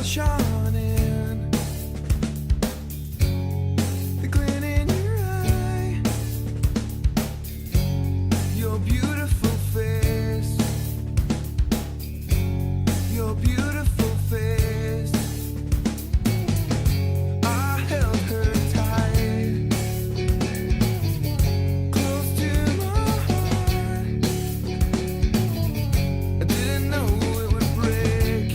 Shining, the glint in your eye, your beautiful face, your beautiful face. I held her tight, close to my heart. I didn't know it would break.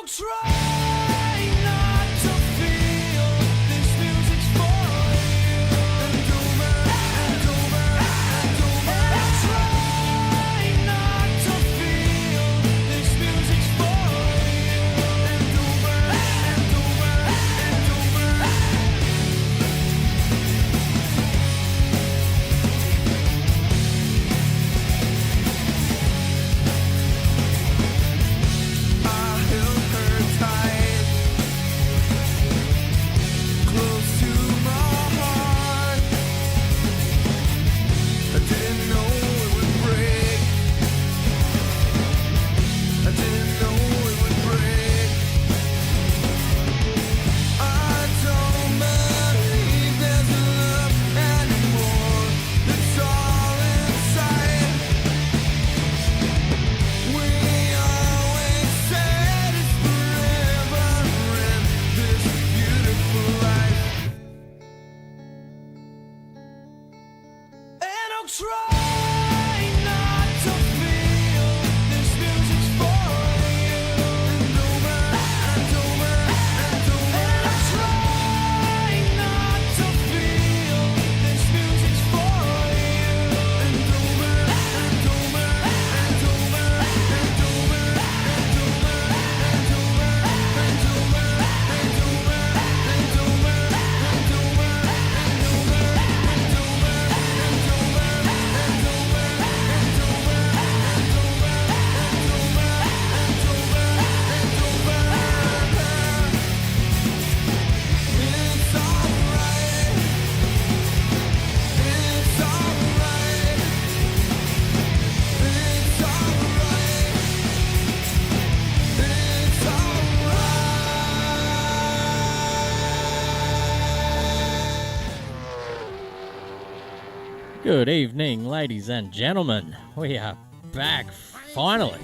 Try not to feel this music's for you, and over and over and over. And try not to feel this music's for you, and over and over and over. I held her tight, close to my heart. I didn't know it would break. I didn't know it would break. I don't believe there's love anymore. It's all inside. We always said it's forever in this beautiful life. And I'll try not to feel this music's for you, and over and over and over. And I'll try not to feel this music's for you, and over and over and over and over and over and over and over and over and over and over and over and over and over. It's alright. It's alright. It's alright. It's alright. Good evening, ladies and gentlemen. We are back finally.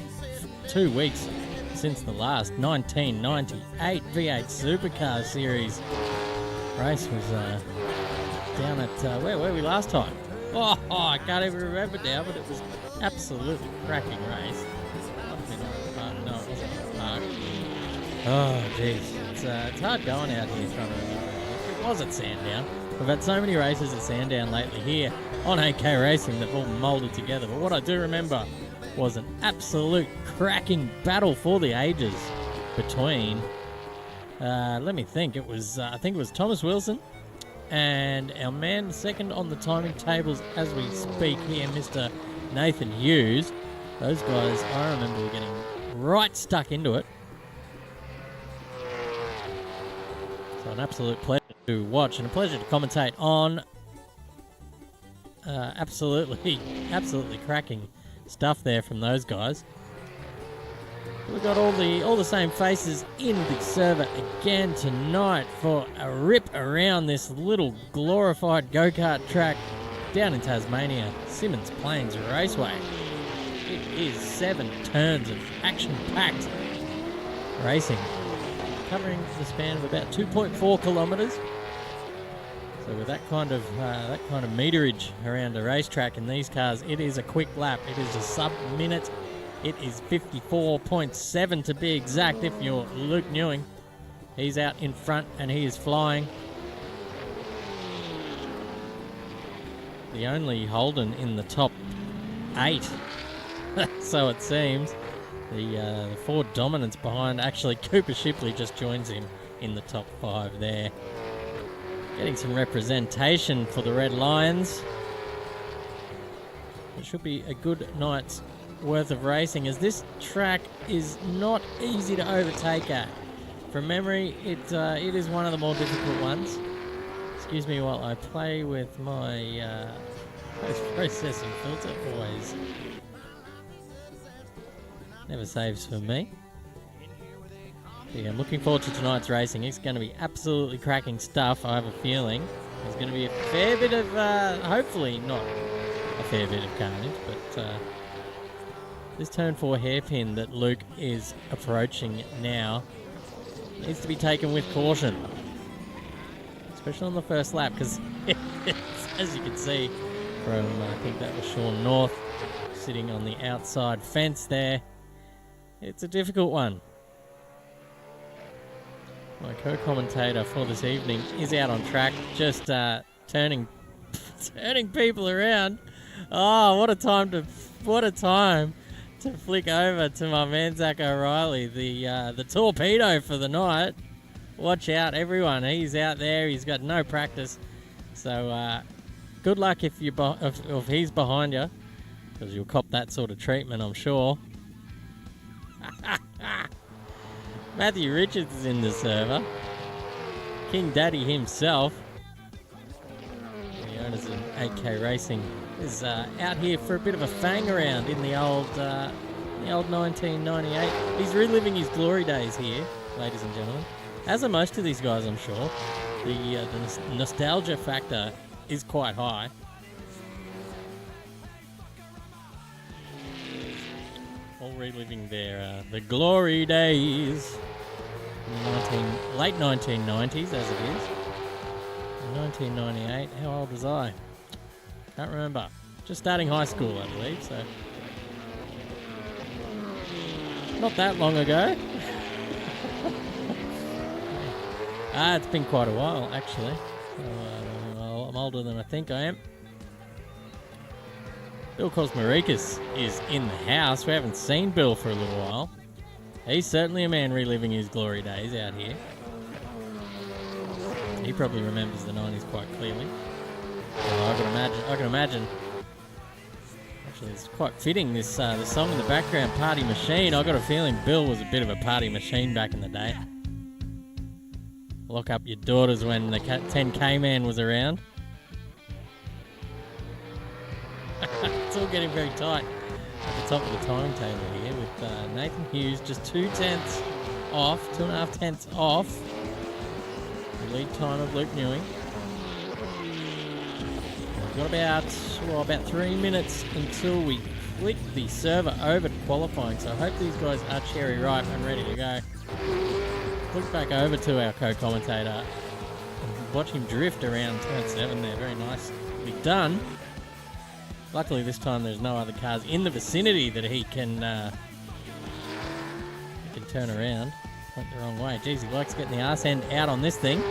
2 weeks since the last 1998 V8 Supercars series race was down at where were we last time? Oh, I can't even remember now, but it was absolutely cracking race. No, it wasn't the park. Oh, jeez, it's hard going out here trying to. It was at Sandown. We've had so many races at Sandown lately here on AK Racing that all moulded together. But what I do remember was an absolute cracking battle for the ages between, let me think, I think it was Thomas Wilson and our man second on the timing tables as we speak here, Mr. Nathan Hughes. Those guys, I remember, were getting right stuck into it. So an absolute pleasure to watch and a pleasure to commentate on. Absolutely cracking stuff there from those guys. We've got all the same faces in the server again tonight for a rip around this little glorified go-kart track down in Tasmania, Symmons Plains Raceway. It is 7 turns of action-packed racing, covering the span of about 2.4 kilometres. So with that kind of meterage around a racetrack in these cars, it is a quick lap. It is a sub-minute It is 54.7 to be exact if you're Luke Newing. He's out in front and he is flying. The only Holden in the top 8, so it seems. The Ford dominance behind. Actually, Cooper Shipley just joins him in the top 5 there. Getting some representation for the Red Lions. It should be a good night's worth of racing, as this track is not easy to overtake at. From memory, it is one of the more difficult ones. Excuse me while I play with my post-processing filter. Always never saves for me. Yeah, I'm looking forward to tonight's racing. It's going to be absolutely cracking stuff, I have a feeling. There's going to be a fair bit of, hopefully not a fair bit of carnage, but this turn 4 hairpin that Luke is approaching now needs to be taken with caution, especially on the first lap, because as you can see from, I think that was Sean North, sitting on the outside fence there, it's a difficult one. My co-commentator for this evening is out on track, just turning people around. Oh, what a time to flick over to my man Zach O'Reilly, the torpedo for the night. Watch out, everyone! He's out there. He's got no practice, so good luck if he's behind you, because you'll cop that sort of treatment, I'm sure. Matthew Richards is in the server. King Daddy himself, the owners of 8K Racing, is out here for a bit of a fang around in the old 1998. He's reliving his glory days here, ladies and gentlemen. As are most of these guys, I'm sure. The nostalgia factor is quite high. All reliving their the glory days. Late 1990s, as it is. 1998. How old was I? Can't remember. Just starting high school, I believe. So not that long ago. It's been quite a while, actually. I'm older than I think I am. Bill Kosmarikis is in the house. We haven't seen Bill for a little while. He's certainly a man reliving his glory days out here. He probably remembers the 90s quite clearly. I can imagine. Actually, it's quite fitting, this the song in the background, Party Machine. I got a feeling Bill was a bit of a party machine back in the day. Lock up your daughters when the 10K man was around. It's all getting very tight at the top of the timetable here, with Nathan Hughes just 2.5 tenths off the lead time of Luke Newing. We've got about 3 minutes until we flick the server over to qualifying, so I hope these guys are cherry ripe and ready to go. Look back over to our co-commentator and watch him drift around turn 7 there. Very nicely done. Luckily this time there's no other cars in the vicinity that he can turn around. Went the wrong way. Jeez, he likes getting the arse end out on this thing.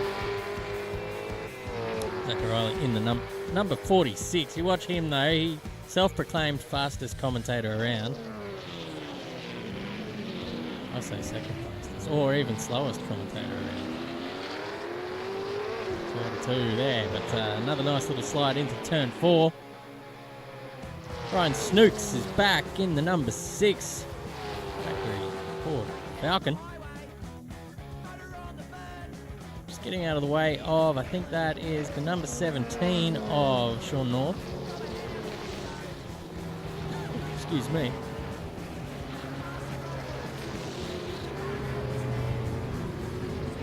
Zach O'Reilly in the number 46. You watch him though, he self-proclaimed fastest commentator around. I say second fastest, or even slowest commentator around. 2 out of 2 there, but another nice little slide into turn 4. Ryan Snooks is back in the number 6. Factory Ford Falcon. Just getting out of the way of, I think that is the number 17 of Sean North. Excuse me.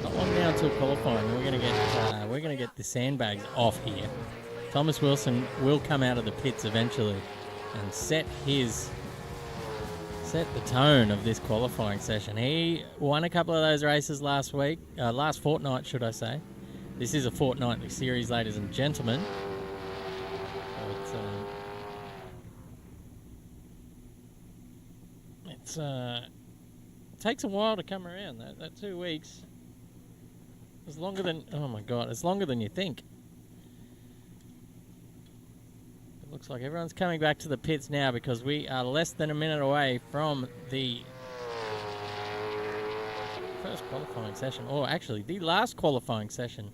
Not long now until qualifying. We're gonna get the sandbags off here. Thomas Wilson will come out of the pits eventually and set the tone of this qualifying session. He won a couple of those races last fortnight, should I say. This is a fortnightly series, ladies and gentlemen. So takes a while to come around. That 2 weeks is longer than, oh my God, it's longer than you think. It looks like everyone's coming back to the pits now because we are less than a minute away from the first qualifying session, or actually the last qualifying session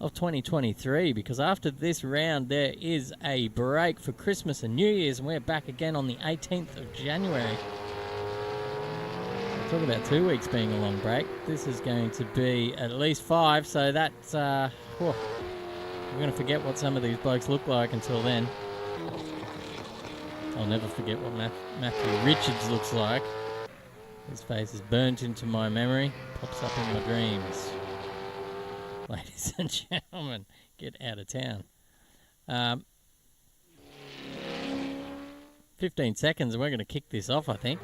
of 2023, because after this round there is a break for Christmas and New Year's, and we're back again on the 18th of January. Talk about 2 weeks being a long break. This is going to be at least 5, so that's we're going to forget what some of these blokes look like until then. I'll never forget what Matthew Richards looks like. His face is burnt into my memory, pops up in my dreams. Ladies and gentlemen, get out of town. 15 seconds and we're going to kick this off, I think.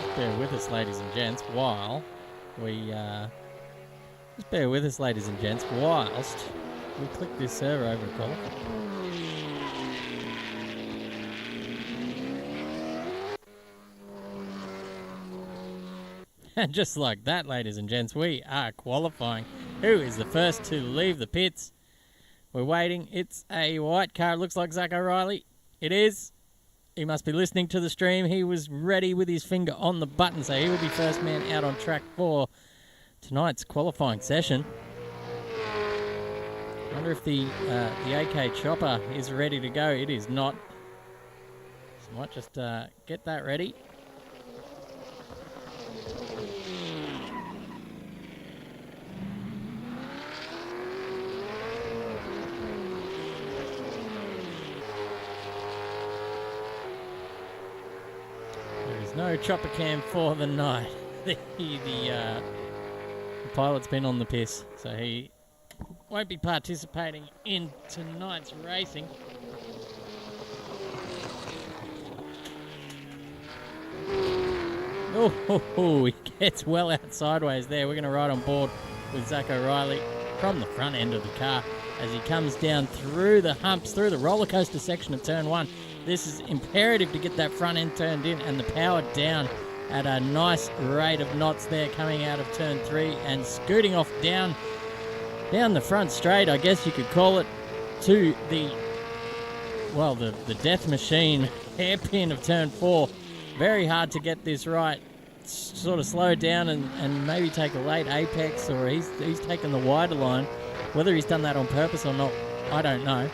Just bear with us, ladies and gents, while we... Just bear with us, ladies and gents, whilst we click this server over a call. And just like that, ladies and gents, we are qualifying. Who is the first to leave the pits? We're waiting. It's a white car. It looks like Zach O'Reilly. It is. He must be listening to the stream. He was ready with his finger on the button, so he will be first man out on track for tonight's qualifying session. I wonder if the AK chopper is ready to go. It is not. So I might just get that ready. No chopper cam for the night. The pilot's been on the piss, so he won't be participating in tonight's racing. Oh, he gets well out sideways there. We're going to ride on board with Zach O'Reilly from the front end of the car as he comes down through the humps, through the roller coaster section of turn 1. This is imperative to get that front end turned in and the power down at a nice rate of knots there coming out of turn 3 and scooting off down the front straight, I guess you could call it, to the death machine hairpin of turn 4. Very hard to get this right. Sort of slow down and maybe take a late apex, or he's taken the wider line. Whether he's done that on purpose or not, I don't know.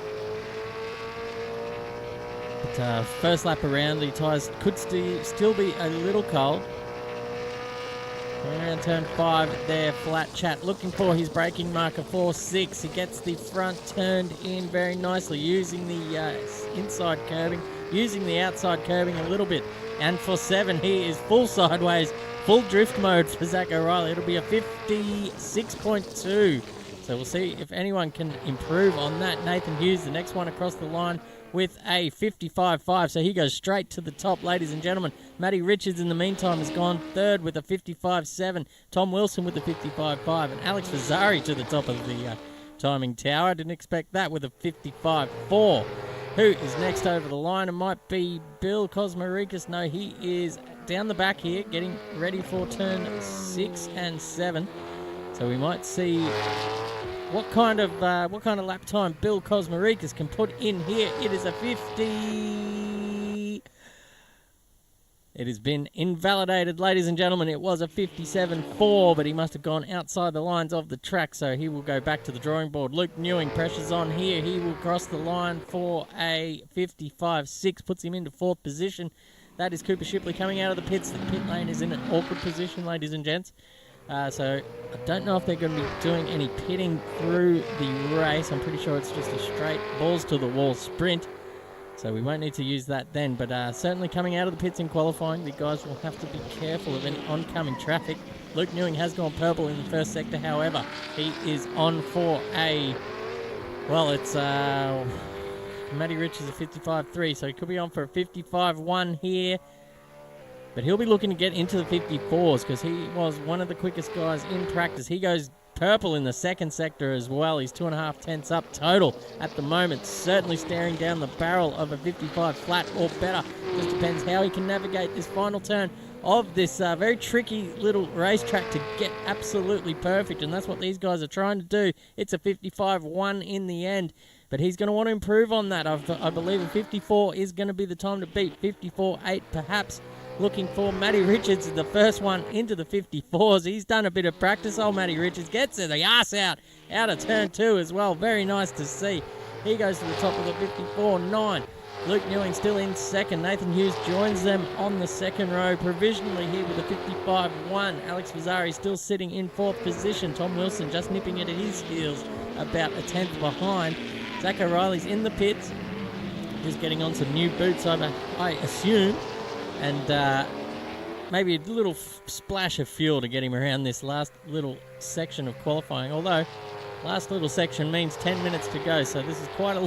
But first lap around, the tyres could still be a little cold. Going around turn 5 there, flat chat, looking for his braking marker 4.6. He gets the front turned in very nicely, using the inside curbing, using the outside curbing a little bit. And for 7, he is full sideways, full drift mode for Zach O'Reilly. It'll be a 56.2. So we'll see if anyone can improve on that. Nathan Hughes, the next one across the line, with a 55.5. So he goes straight to the top, ladies and gentlemen. Matty Richards, in the meantime, has gone third with a 55.7. Tom Wilson with a 55.5. And Alex Fazzari to the top of the timing tower. I didn't expect that, with a 55.4. Who is next over the line? It might be Bill Kosmarikis. No, he is down the back here, getting ready for turn 6 and 7. So we might see what kind of lap time Bill Kosmarikis can put in here. It is a 50. It has been invalidated, ladies and gentlemen. It was a 57.4, but he must have gone outside the lines of the track, so he will go back to the drawing board. Luke Newing, pressure's on here. He will cross the line for a 55.6, puts him into 4th position. That is Cooper Shipley coming out of the pits. The pit lane is in an awkward position, ladies and gents. So I don't know if they're going to be doing any pitting through the race. I'm pretty sure it's just a straight balls-to-the-wall sprint. So we won't need to use that then. But certainly coming out of the pits in qualifying, the guys will have to be careful of any oncoming traffic. Luke Newing has gone purple in the first sector. However, he is on for a... Well, it's... Matty Richards a 55.3, so he could be on for a 55.1 here. But he'll be looking to get into the 54s because he was one of the quickest guys in practice. He goes Purple in the second sector as well. He's 2.5 tenths up total at the moment. Certainly staring down the barrel of a 55 flat or better. Just depends how he can navigate this final turn of this very tricky little racetrack to get absolutely perfect, and that's what these guys are trying to do. It's a 55-1 in the end, but he's going to want to improve on that. I believe a 54 is going to be the time to beat. 54-8 perhaps. Looking for Matty Richards, the first one into the 54s. He's done a bit of practice. Old Matty Richards gets it, the arse out of turn 2 as well. Very nice to see. He goes to the top of the 54-9. Luke Newing still in second. Nathan Hughes joins them on the second row provisionally here with a 55-1. Alex Vazzari still sitting in fourth position. Tom Wilson just nipping at his heels, about a tenth behind. Zach O'Reilly's in the pits, just getting on some new boots, I assume. And maybe a little splash of fuel to get him around this last little section of qualifying. Although, last little section means 10 minutes to go, so this is quite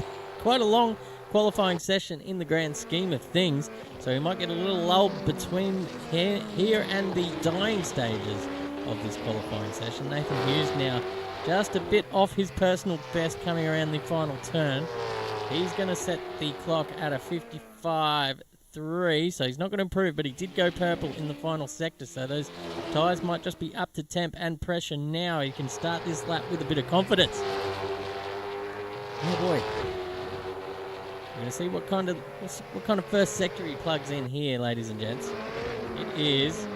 a long qualifying session in the grand scheme of things. So we might get a little lull between here and the dying stages of this qualifying session. Nathan Hughes now just a bit off his personal best coming around the final turn. He's going to set the clock at a 55-3, so he's not going to improve, but he did go purple in the final sector, so those tyres might just be up to temp and pressure now. He can start this lap with a bit of confidence. Oh boy. We're going to see what kind of first sector he plugs in here, ladies and gents. It is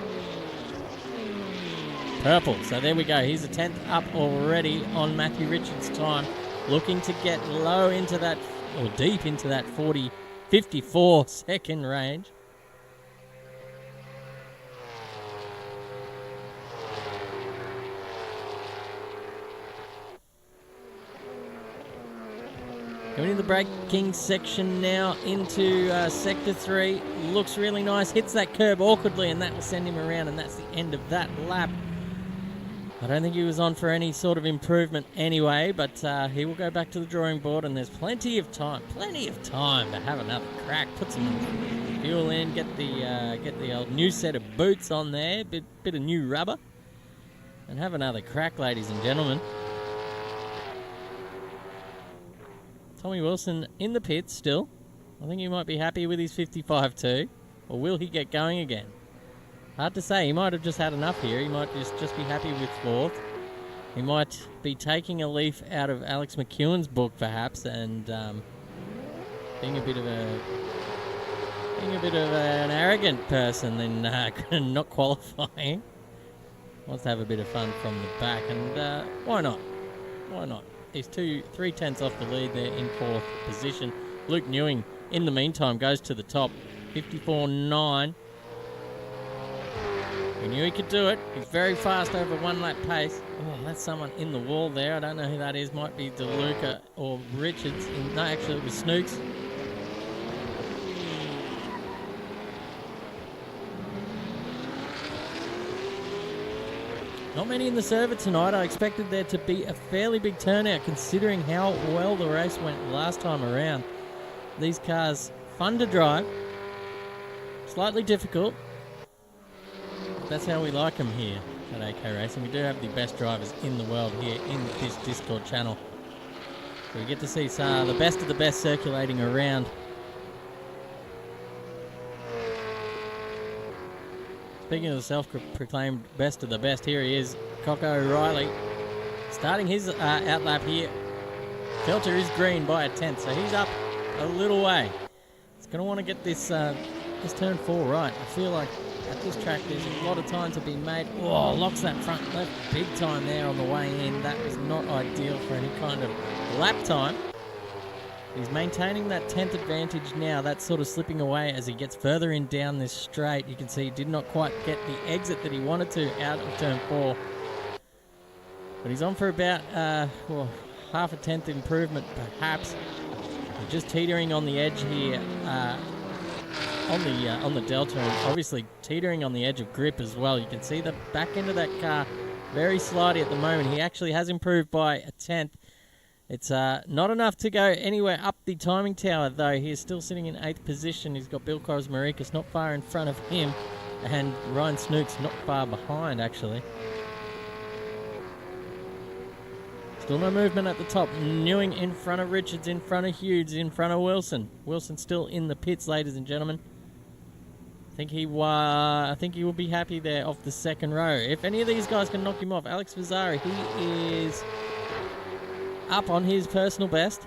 purple, so there we go. He's a tenth up already on Matthew Richards' time, looking to get low into that, or deep into that 54 second range. Going into the braking section now into Sector 3. Looks really nice. Hits that curb awkwardly, and that will send him around, and that's the end of that lap. I don't think he was on for any sort of improvement anyway, but he will go back to the drawing board, and there's plenty of time to have another crack. Put some fuel in, get the old new set of boots on there, bit of new rubber, and have another crack, ladies and gentlemen. Tommy Wilson in the pits still. I think he might be happy with his 55 too. Or will he get going again? Hard to say. He might have just had enough here. He might just be happy with fourth. He might be taking a leaf out of Alex McEwen's book perhaps, and being a bit of an arrogant person then not qualifying. Wants to have a bit of fun from the back, and why not? Why not? He's 3 tenths off the lead there in fourth position. Luke Newing, in the meantime, goes to the top, 54.9. We knew he could do it. He's very fast over one lap pace. Oh, that's someone in the wall there. I don't know who that is. Might be DeLuca or Richards. No, actually it was Snooks. Not many in the server tonight. I expected there to be a fairly big turnout considering how well the race went last time around. These cars, fun to drive, slightly difficult. But that's how we like them here at AK Racing. We do have the best drivers in the world here in this Discord channel. So we get to see the best of the best circulating around. Speaking of the self-proclaimed best of the best, here he is, Coco O'Reilly, starting his outlap here. Filter is green by a tenth, so he's up a little way. He's going to want to get this turn 4 right. I feel like at this track there's a lot of time to be made. Oh, locks that front left big time there on the way in. That was not ideal for any kind of lap time. He's maintaining that 10th advantage now. That's sort of slipping away as he gets further in down this straight. You can see he did not quite get the exit that he wanted to out of turn 4. But he's on for about half a tenth improvement perhaps. We're just teetering on the edge here on the delta, and obviously teetering on the edge of grip as well. You can see the back end of that car very slidey at the moment. He actually has improved by a tenth. It's not enough to go anywhere up the timing tower, though. He is still sitting in 8th position. He's got Bill Kosmarikas not far in front of him, and Ryan Snooks not far behind, actually. Still no movement at the top. Newing in front of Richards, in front of Hughes, in front of Wilson. Wilson still in the pits, ladies and gentlemen. I think he will be happy there off the second row. If any of these guys can knock him off, Alex Fazzari, he is up on his personal best.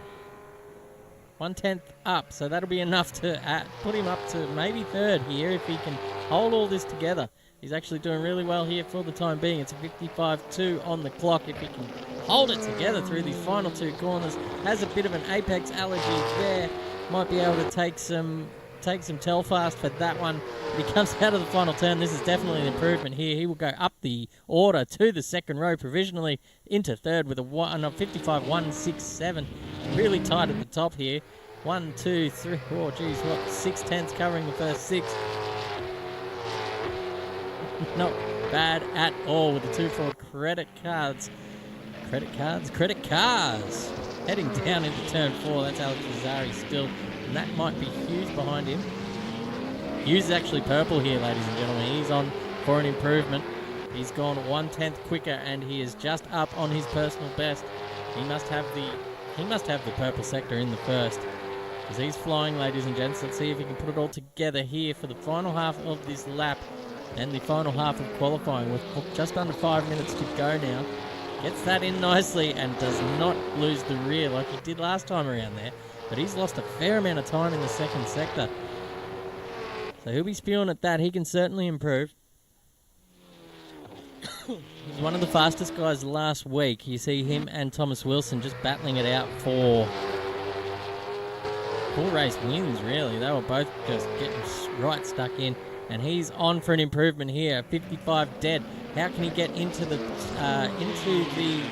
1/10 up, so that'll be enough to put him up to maybe third here if he can hold all this together. He's actually doing really well here for the time being. It's a 55.2 on the clock. If he can hold it together through these final two corners, has a bit of an apex allergy there, might be able to take some Telfast for that one. But he comes out of the final turn. This is definitely an improvement here. He will go up the order to the second row provisionally into third with a 55.167. Really tight at the top here. 1, 2, 3, oh geez, what, 6/10 covering the first 6. Not bad at all with the 2-4 credit cars. Heading down into turn 4. That's Alex Fazzari still. And that might be Hughes behind him. Hughes is actually purple here, ladies and gentlemen. He's on for an improvement. He's gone 1/10 quicker, and he is just up on his personal best. He must have the purple sector in the first, because he's flying, ladies and gents. Let's see if he can put it all together here for the final half of this lap and the final half of qualifying with just under 5 minutes to go now. Gets that in nicely and does not lose the rear like he did last time around there. But he's lost a fair amount of time in the second sector. So he'll be spewing at that. He can certainly improve. He's one of the fastest guys last week. You see him and Thomas Wilson just battling it out for 4 race wins, really. They were both just getting right stuck in. And he's on for an improvement here. 55 dead. How can he get into the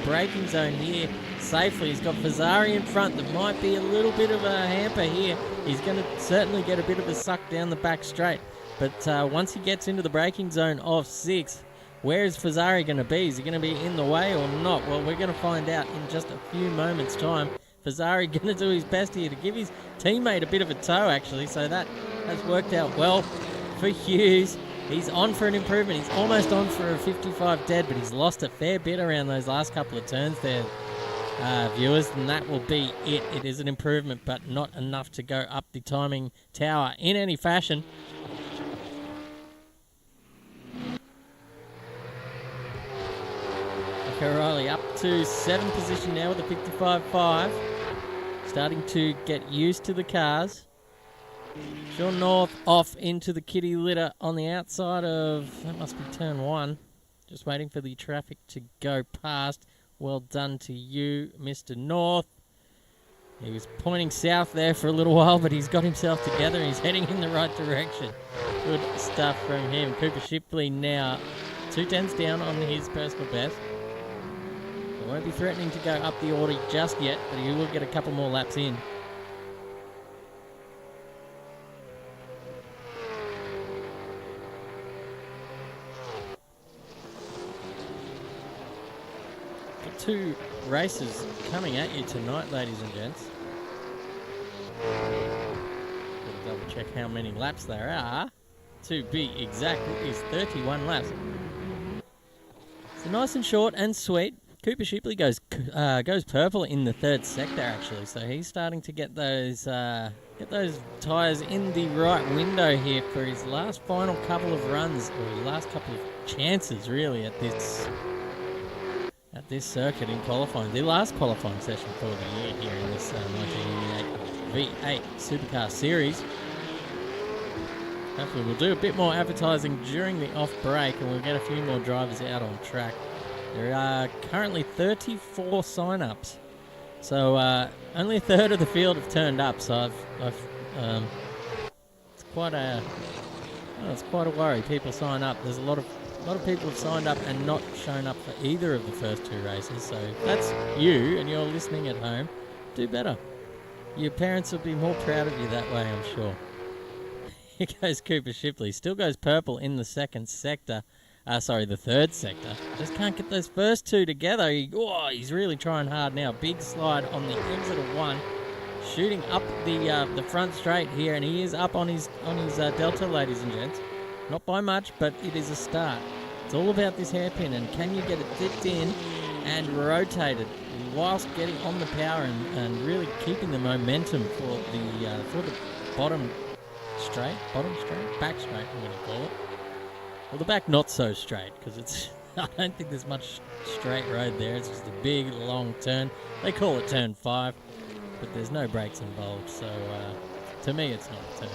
braking zone here safely? He's got Fazzari in front. There might be a little bit of a hamper here. He's going to certainly get a bit of a suck down the back straight. But once he gets into the braking zone of 6, where is Fazzari going to be? Is he going to be in the way or not? Well, we're going to find out in just a few moments' time. Fazzari going to do his best here to give his teammate a bit of a tow, actually. So that has worked out well for Hughes. He's on for an improvement. He's almost on for a 55 dead, but he's lost a fair bit around those last couple of turns there, viewers, and that will be it. It is an improvement, but not enough to go up the timing tower in any fashion. O'Reilly up to 7th position now with a 55.5. Starting to get used to the cars. Sean North off into the kitty litter on the outside of, that must be turn 1. Just waiting for the traffic to go past. Well done to you, Mr. North. He was pointing south there for a little while, but he's got himself together and he's heading in the right direction. Good stuff from him. Cooper Shipley now 2/10 down on his personal best. He won't be threatening to go up the order just yet, but he will get a couple more laps in. Got 2 races coming at you tonight, ladies and gents. Gotta double check how many laps there are. To be exact, it is 31 laps. So nice and short and sweet. Cooper Shipley goes purple in the 3rd sector, actually, so he's starting to get those tyres in the right window here for his last final couple of runs, or his last couple of chances, really, at this circuit in qualifying. The last qualifying session for the year here in this 1988 V8 Supercar Series. Hopefully we'll do a bit more advertising during the off break, and we'll get a few more drivers out on track. There are currently 34 sign-ups, so only a third of the field have turned up. So it's quite a worry. People sign up. There's a lot of people have signed up and not shown up for either of the first 2 races. So if that's you and you're listening at home, do better. Your parents will be more proud of you that way, I'm sure. Here goes Cooper Shipley. Still goes purple in the 2nd sector. The 3rd sector. Just can't get those first 2 together. He's really trying hard now. Big slide on the exit of 1. Shooting up the front straight here, and he is up on his delta, ladies and gents. Not by much, but it is a start. It's all about this hairpin, and can you get it dipped in and rotated? whilst getting on the power and really keeping the momentum for the back straight, I'm going to call it. Well, the back not so straight, because it's I don't think there's much straight road there. It's just a big, long turn. They call it turn 5, but there's no brakes involved, so to me it's not a turn.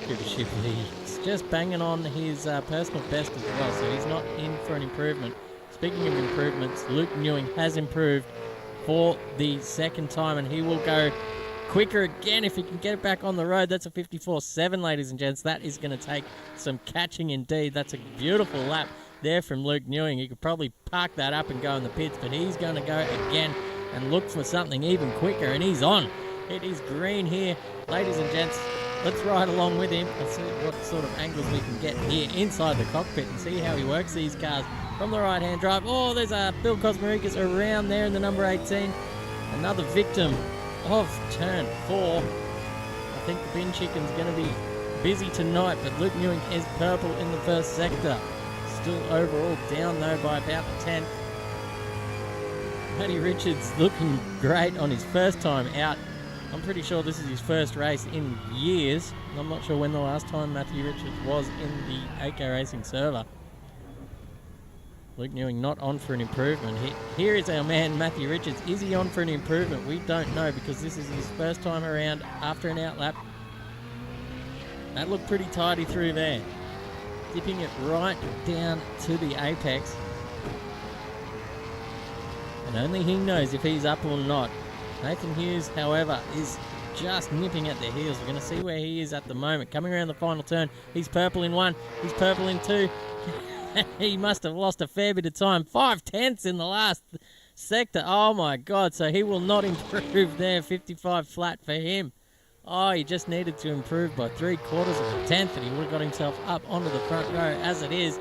Cooper Shipley's just banging on his personal best as well, so he's not in for an improvement. Speaking of improvements, Luke Newing has improved for the second time, and he will go quicker again if he can get it back on the road. That's a 54.7, ladies and gents. That is going to take some catching indeed. That's a beautiful lap there from Luke Newing. He could probably park that up and go in the pits, but he's going to go again and look for something even quicker, and he's on. It is green here, ladies and gents. Let's ride along with him and see what sort of angles we can get here inside the cockpit and see how he works these cars from the right-hand drive. Oh, there's a Bill Kosmarikis around there in the number 18. Another victim of turn 4. I think the bin chicken's going to be busy tonight, but Luke Newing is purple in the first sector. Still overall down though by about the 10th. Matty Richards looking great on his first time out. I'm pretty sure this is his first race in years. I'm not sure when the last time Matthew Richards was in the 8K Racing server. Luke Newing not on for an improvement. Here is our man Matthew Richards. Is he on for an improvement? We don't know, because this is his first time around after an outlap. That looked pretty tidy through there. Dipping it right down to the apex. And only he knows if he's up or not. Nathan Hughes, however, is just nipping at their heels. We're going to see where he is at the moment. Coming around the final turn, he's purple in 1, he's purple in 2. He must have lost a fair bit of time. 5/10 in the last sector. Oh my God, so he will not improve there. 55 flat for him. Oh, he just needed to improve by 3/4 of a tenth, and he would have got himself up onto the front row. As it is,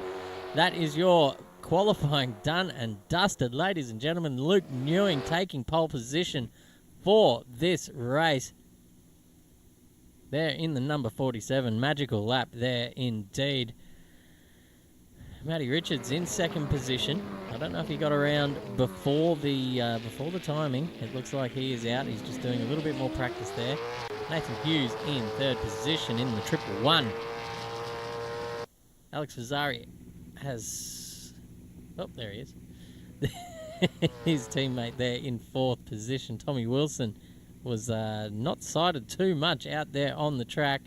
that is your qualifying done and dusted, ladies and gentlemen. Luke Newing taking pole position for this race. There in the number 47. Magical lap there indeed. Matty Richards in second position. I don't know if he got around before the timing. It looks like he is out. He's just doing a little bit more practice there. Nathan Hughes in third position in the 111. Alex Fazzari has... Oh, there he is. His teammate there in fourth position. Tommy Wilson was not sighted too much out there on the track.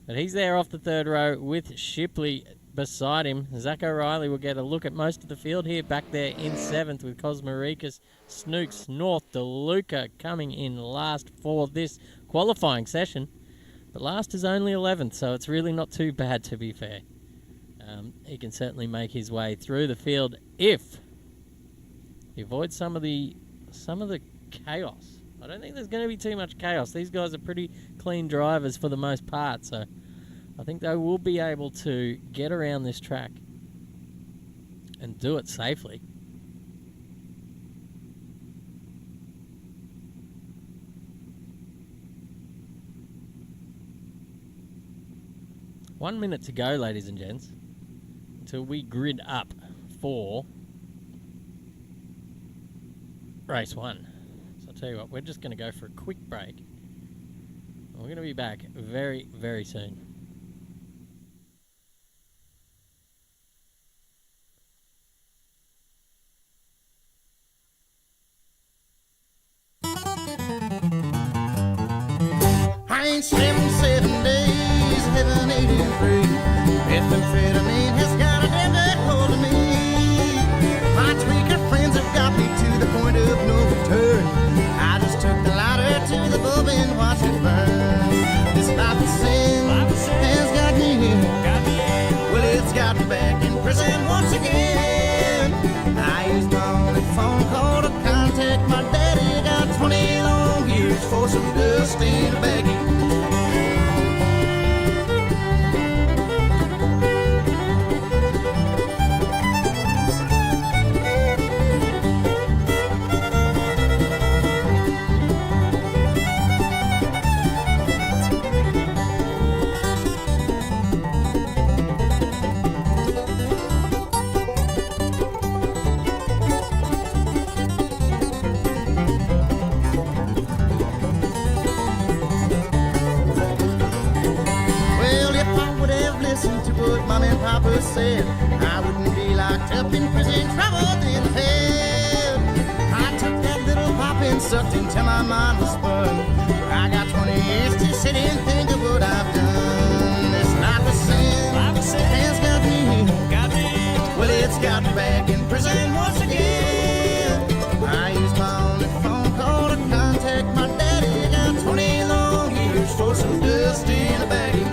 But he's there off the third row with Shipley beside him. Zach O'Reilly will get a look at most of the field here. Back there in seventh with Kosmarikis, Snooks, North, DeLuca coming in last for this qualifying session. But last is only 11th, so it's really not too bad, to be fair. He can certainly make his way through the field if he avoids some of the chaos. I don't think there's going to be too much chaos. These guys are pretty clean drivers for the most part, so I think they will be able to get around this track and do it safely. One minute to go, ladies and gents, until we grid up for race 1. So I'll tell you what, we're just going to go for a quick break. We're going to be back very, very soon. I ain't slept in 7 days, haven't eaten free. Methamphetamine has got a damn good hold of me. My tweaker friends have got me to the point of no return. I just took the lighter to the bulb and watched it burn. This 5% to what Mom and Papa said. I wouldn't be locked up in prison, troubled in hell. I took that little pop and sucked until my mind was spun. I got 20 years to sit and think of what I've done. This life of sin has got me. Well, it's got me back in prison once again. I used my only phone call to contact my daddy. Got 20 long years for some dust in a baggie.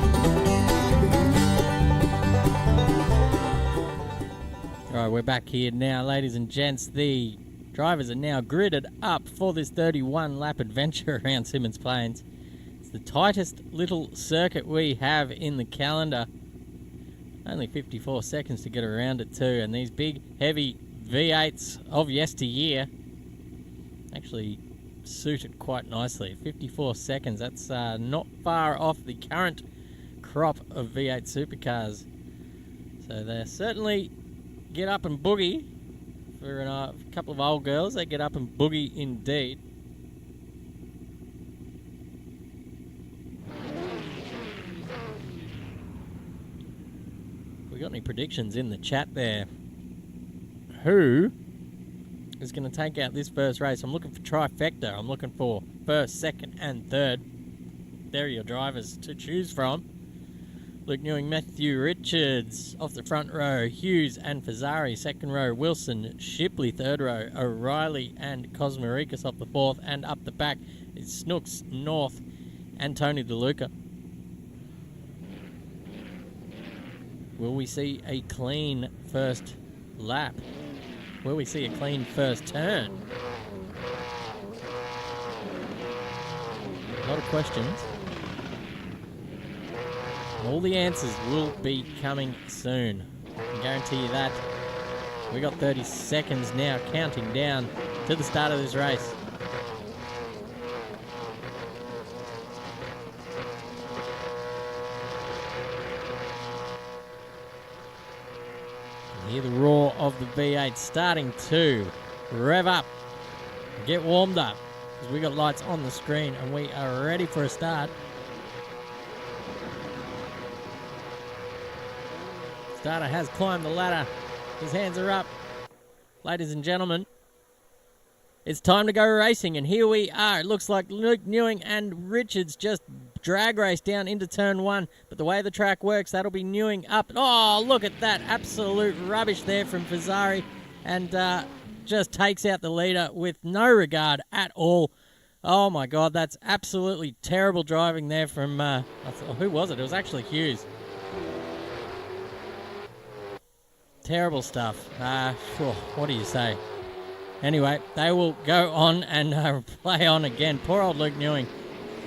All right, we're back here now, ladies and gents. The drivers are now gridded up for this 31-lap adventure around Symmons Plains. It's the tightest little circuit we have in the calendar. Only 54 seconds to get around it too, and these big, heavy V8s of yesteryear actually suit it quite nicely. 54 seconds, that's not far off the current crop of V8 supercars. So they're certainly get up and boogie. For a couple of old girls, they get up and boogie indeed. We got any predictions in the chat there? Who is going to take out this first race? I'm looking for trifecta. I'm looking for first, second, and third. There are your drivers to choose from. Luke Newing, Matthew Richards off the front row, Hughes and Fazzari second row, Wilson, Shipley third row, O'Reilly and Cosmoricus off the fourth, and up the back is Snooks, North and Tony DeLuca. Will we see a clean first lap? Will we see a clean first turn? A lot of questions. All the answers will be coming soon. I can guarantee you that. We got 30 seconds now, counting down to the start of this race. You hear the roar of the V8 starting to rev up, get warmed up, because we got lights on the screen and we are ready for a start. Starter has climbed the ladder. His hands are up. Ladies and gentlemen, it's time to go racing, and here we are. It looks like Luke Newing and Richards just drag race down into turn one, but the way the track works, that'll be Newing up. Oh, look at that. Absolute rubbish there from Fazzari, and just takes out the leader with no regard at all. Oh, my God, that's absolutely terrible driving there from, who was it? It was actually Hughes. Terrible stuff. What do you say? Anyway, they will go on and play on again. Poor old Luke Newing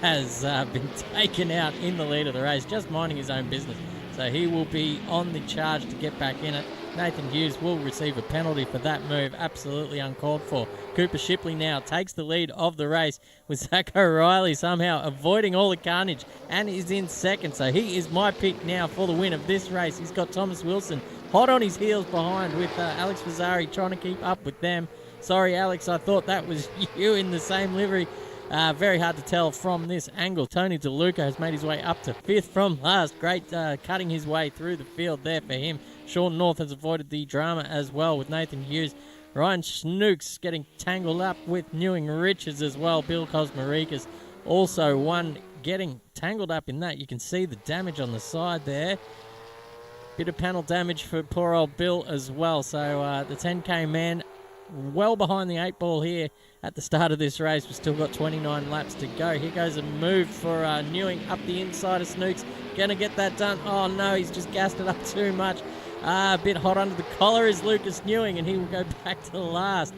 has been taken out in the lead of the race, just minding his own business. So he will be on the charge to get back in it. Nathan Hughes will receive a penalty for that move. Absolutely uncalled for. Cooper Shipley now takes the lead of the race, with Zach O'Reilly somehow avoiding all the carnage and is in second. So he is my pick now for the win of this race. He's got Thomas Wilson hot on his heels behind, with Alex Fazzari trying to keep up with them. Sorry, Alex, I thought that was you in the same livery. Very hard to tell from this angle. Tony DeLuca has made his way up to fifth from last. Great cutting his way through the field there for him. Sean North has avoided the drama as well with Nathan Hughes. Ryan Snooks getting tangled up with Newing Richards as well. Bill Cosmoricus also one getting tangled up in that. You can see the damage on the side there. Bit of panel damage for poor old Bill as well. So the 10K man well behind the 8 ball here at the start of this race. We've still got 29 laps to go. Here goes a move for Newing up the inside of Snooks. Gonna get that done. Oh no, he's just gassed it up too much. A bit hot under the collar is Lucas Newing, and he will go back to the last.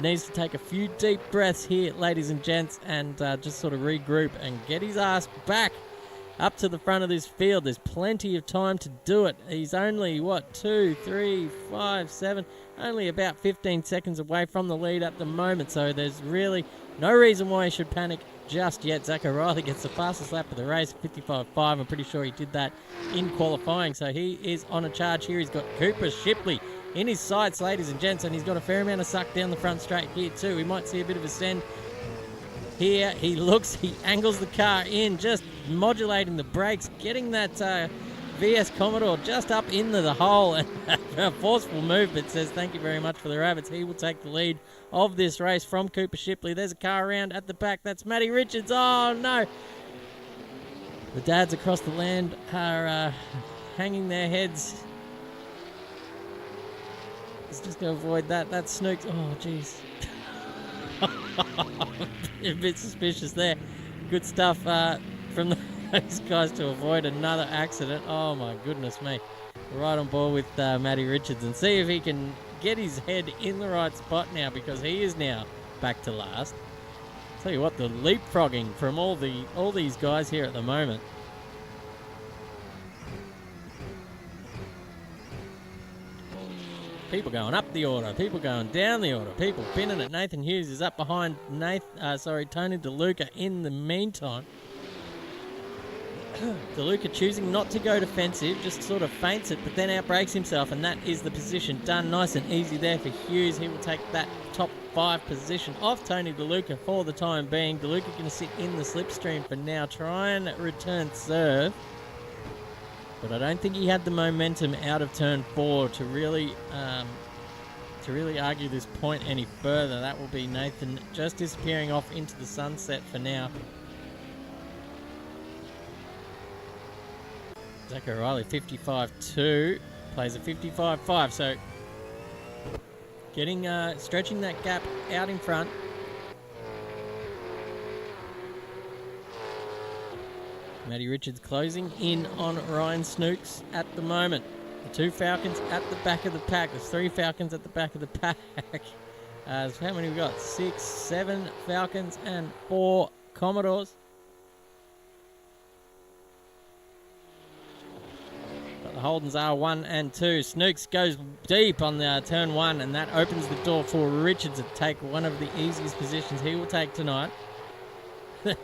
Needs to take a few deep breaths here, ladies and gents, and just sort of regroup and get his ass back up to the front of this field. There's plenty of time to do it. He's only, 2, 3, 5, 7, only about 15 seconds away from the lead at the moment, so there's really no reason why he should panic just yet. Zach O'Reilly gets the fastest lap of the race, 55.5. I'm pretty sure he did that in qualifying, so he is on a charge here. He's got Cooper Shipley in his sights, ladies and gents, and he's got a fair amount of suck down the front straight here too. We might see a bit of a send here. He angles the car in, just modulating the brakes, getting that VS Commodore just up into the hole, and a forceful movement says thank you very much for the rabbits. He will take the lead of this race from Cooper Shipley. There's a car around at the back. That's Matty Richards. Oh, no. The dads across the land are hanging their heads. He's just going to avoid that. That's Snooks. Oh, jeez. A bit suspicious there. Good stuff from those guys to avoid another accident. Oh, my goodness me. Right on board with Matty Richards, and see if he can get his head in the right spot now, because he is now back to last. Tell you what, the leapfrogging from all these guys here at the moment. People going up the order, people going down the order, people pinning it. Nathan Hughes is up behind Tony DeLuca in the meantime. DeLuca choosing not to go defensive, just sort of feints it, but then outbrakes himself, and that is the position done. Nice and easy there for Hughes. He will take that top 5 position off Tony DeLuca for the time being. DeLuca going to sit in the slipstream for now, try and return serve. But I don't think he had the momentum out of turn 4 to really argue this point any further. That will be Nathan just disappearing off into the sunset for now. Zach O'Reilly 55.2 plays a 55.5, so stretching that gap out in front. Matty Richards closing in on Ryan Snooks at the moment. The 2 Falcons at the back of the pack. There's 3 Falcons at the back of the pack. So how many we got? 6, 7 Falcons and 4 Commodores. But the Holdens are 1 and 2. Snooks goes deep on the turn 1, and that opens the door for Richards to take one of the easiest positions he will take tonight.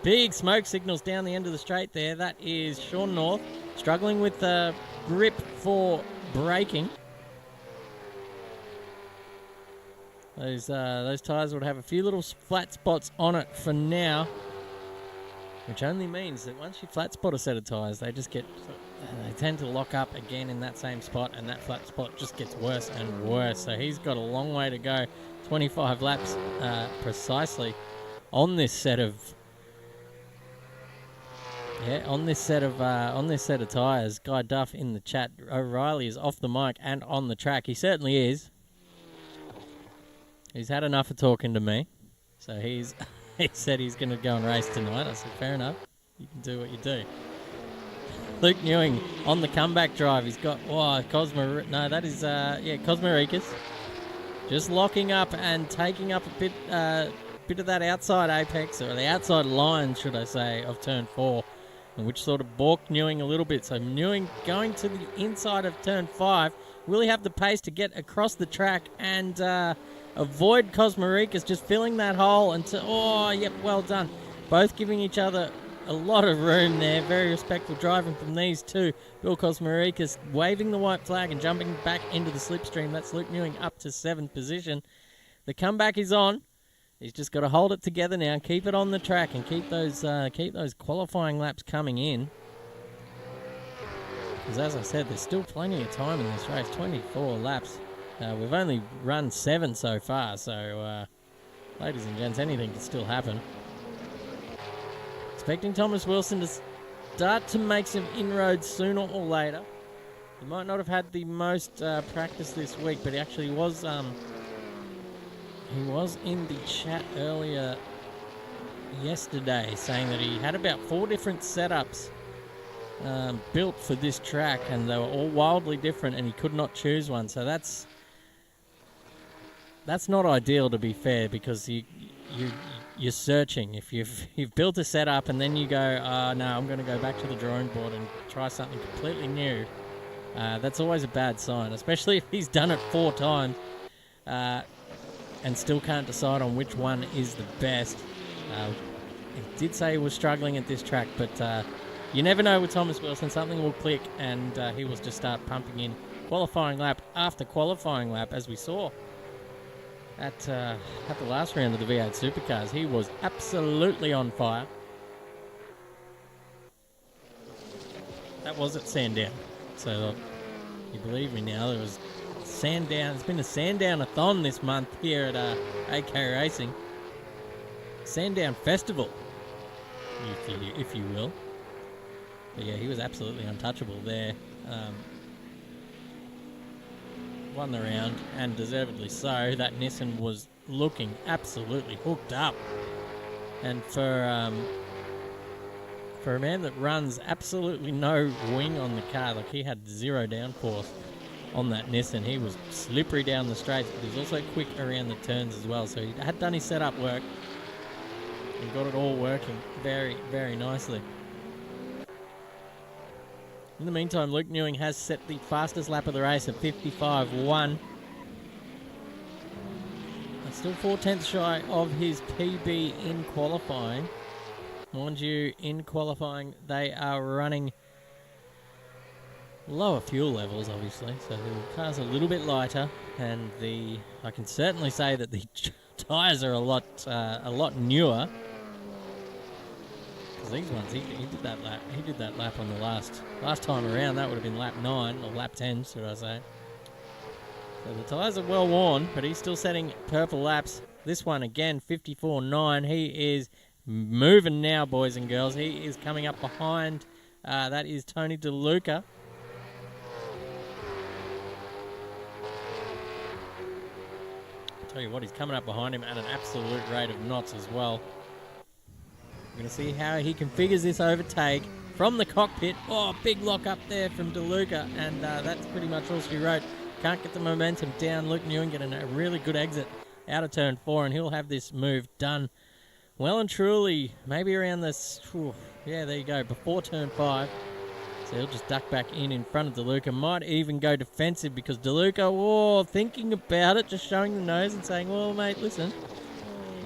Big smoke signals down the end of the straight there. That is Sean North struggling with the grip for braking. Those tyres would have a few little flat spots on it for now, which only means that once you flat spot a set of tyres, they tend to lock up again in that same spot, and that flat spot just gets worse and worse. So he's got a long way to go. 25 laps precisely on this set of. Yeah, on this set of tyres. Guy Duff in the chat. O'Reilly is off the mic and on the track. He certainly is. He's had enough of talking to me, so he said he's going to go and race tonight. I said, fair enough. You can do what you do. Luke Newing on the comeback drive. He's got Cosmarikas just locking up and taking up a bit of that outside apex, or the outside line, should I say, of turn 4. Which sort of balked Newing a little bit. So Newing going to the inside of turn 5. Will he have the pace to get across the track and avoid Cosmarikas just filling that hole? Well done. Both giving each other a lot of room there. Very respectful driving from these two. Bill Cosmarikas waving the white flag and jumping back into the slipstream. That's Luke Newing up to 7th position. The comeback is on. He's just got to hold it together now, keep it on the track, and keep those qualifying laps coming in. Because as I said, there's still plenty of time in this race. 24 laps. We've only run 7 so far, so ladies and gents, anything can still happen. Expecting Thomas Wilson to start to make some inroads sooner or later. He might not have had the most practice this week, but he actually was. He was in the chat earlier yesterday saying that he had about 4 different setups built for this track, and they were all wildly different, and he could not choose one. So that's not ideal, to be fair, because you're searching. If you've built a setup and then you go, no, I'm going to go back to the drawing board and try something completely new, that's always a bad sign, especially if he's done it 4 times. And still can't decide on which one is the best. He did say he was struggling at this track, but you never know with Thomas Wilson. Something will click, and he will just start pumping in qualifying lap after qualifying lap, as we saw at the last round of the V8 Supercars. He was absolutely on fire. That was at Sandown. So you believe me now, there was Sandown. It's been a Sandown-a-thon this month here at AK Racing. Sandown Festival, if you will. But yeah, he was absolutely untouchable there. Won the round, and deservedly so. That Nissan was looking absolutely hooked up. And for a man that runs absolutely no wing on the car, like he had 0 downforce on that Nissan. He was slippery down the straights, but he was also quick around the turns as well. So he had done his setup work and got it all working very, very nicely. In the meantime, Luke Newing has set the fastest lap of the race at 55.1. That's still 4/10 shy of his PB in qualifying. Mind you, in qualifying, they are running lower fuel levels, obviously, so the car's a little bit lighter, and I can certainly say that the tyres are a lot newer. Because these ones, he did that lap. He did that lap on the last time around. That would have been lap 9 or lap 10, should I say? So the tyres are well worn, but he's still setting purple laps. This one again, 54.9. He is moving now, boys and girls. He is coming up behind. That is Tony DeLuca. Tell you what, he's coming up behind him at an absolute rate of knots as well. We're going to see how he configures this overtake from the cockpit. Oh, big lock up there from DeLuca, and that's pretty much all she wrote. Can't get the momentum down. Luke Newing getting a really good exit out of turn 4, and he'll have this move done well and truly, maybe around this, yeah, there you go, before turn 5. So he'll just duck back in front of DeLuca. Might even go defensive because DeLuca, thinking about it, just showing the nose and saying, well, mate, listen,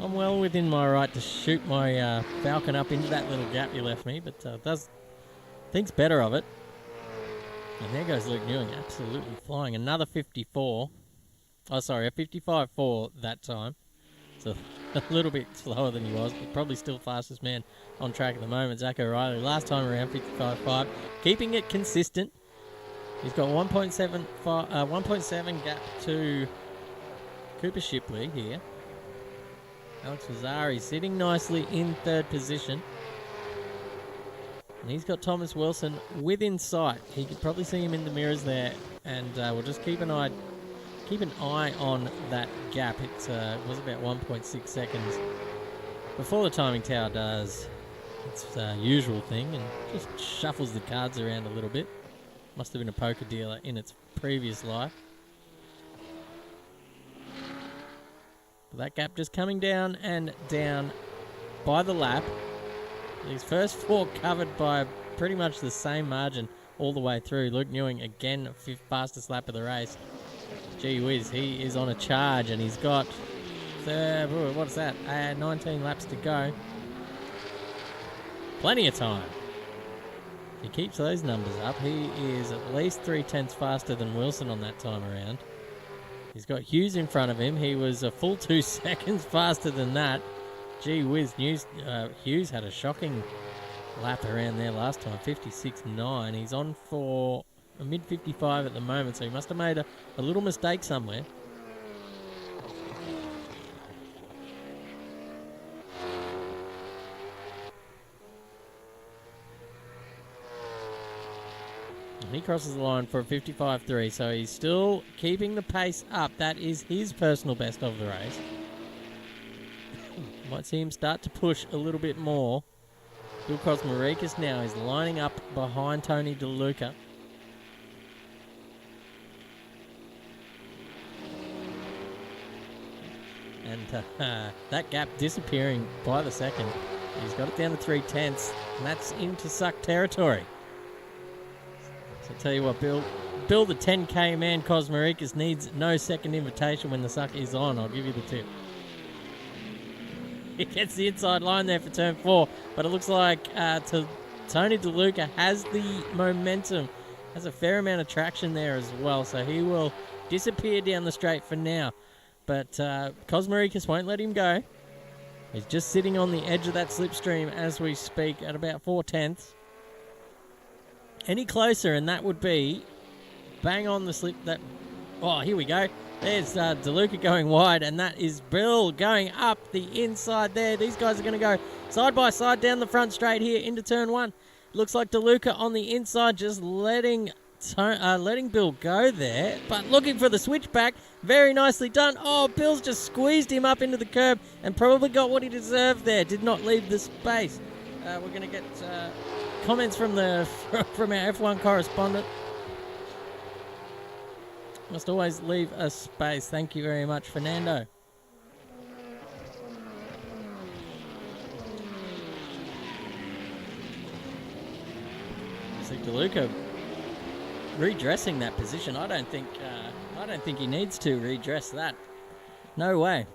I'm well within my right to shoot my Falcon up into that little gap you left me, but thinks better of it. And there goes Luke Newing, absolutely flying. Another 54. Oh, sorry, a 55.4 that time. So a little bit slower than he was, but probably still fastest man on track at the moment. Zach O'Reilly, last time around, 55.5. Keeping it consistent. He's got 1.7 gap to Cooper Shipley here. Alex Mazzari sitting nicely in 3rd position. And he's got Thomas Wilson within sight. He could probably see him in the mirrors there, and we'll just keep an eye on that gap. It was about 1.6 seconds before the timing tower does its usual thing and just shuffles the cards around a little bit. Must have been a poker dealer in its previous life. But that gap just coming down and down by the lap. These first 4 covered by pretty much the same margin all the way through. Luke Newing again, 5th fastest lap of the race. Gee whiz, he is on a charge, and he's got, what's that, 19 laps to go. Plenty of time. If he keeps those numbers up, he is at least 3/10 faster than Wilson on that time around. He's got Hughes in front of him. He was a full 2 seconds faster than that. Gee whiz, Hughes had a shocking lap around there last time, 56.9. He's on for a mid-55 at the moment, so he must have made a little mistake somewhere. And he crosses the line for a 55.3, so he's still keeping the pace up. That is his personal best of the race. Might see him start to push a little bit more. Bill Kosmarikis now is lining up behind Tony DeLuca. And that gap disappearing by the second. He's got it down to 3/10, and that's into suck territory. So I tell you what, Bill the 10K man, Kosmarikis, needs no second invitation when the suck is on. I'll give you the tip. He gets the inside line there for turn 4, but it looks like Tony DeLuca has the momentum, has a fair amount of traction there as well, so he will disappear down the straight for now. But Kosmarikis won't let him go. He's just sitting on the edge of that slipstream as we speak at about 4/10. any closer, and that would be bang on the slip. That, oh, here we go. There's DeLuca going wide, and that is Bill going up the inside there. These guys are going to go side by side down the front straight here into turn one. Looks like DeLuca on the inside, just letting Bill go there, but looking for the switchback. Very nicely done. Oh, Bill's just squeezed him up into the curb and probably got what he deserved there. Did not leave the space. We're going to get comments from our F1 correspondent. Must always leave a space. Thank you very much, Fernando. See DeLuca redressing that position. I don't think he needs to redress that. No way.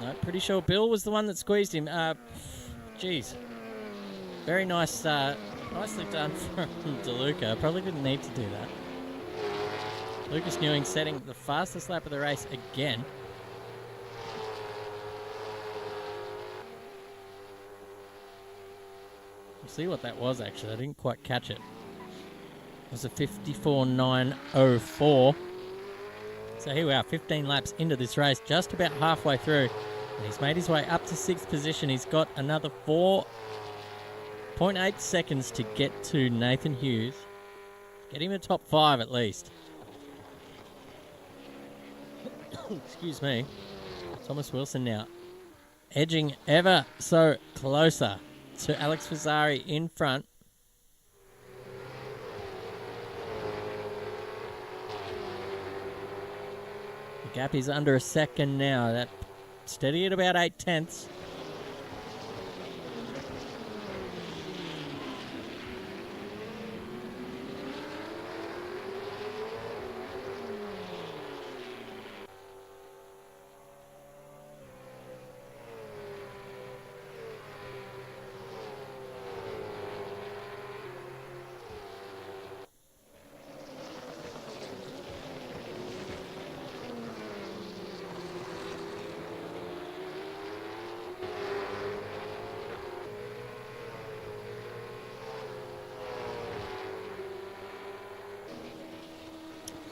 No, pretty sure Bill was the one that squeezed him. Geez. Very nice, nicely done from DeLuca. Probably didn't need to do that. Lucas Newing setting the fastest lap of the race again. We'll see what that was, actually. I didn't quite catch it. It was a 54.904. So here we are, 15 laps into this race, just about halfway through. And he's made his way up to 6th position. He's got another 4.8 seconds to get to Nathan Hughes. Get him a top 5 at least. Excuse me. Thomas Wilson now edging ever so closer to Alex Fazzari in front. The gap is under a second now. That steady at about 0.8.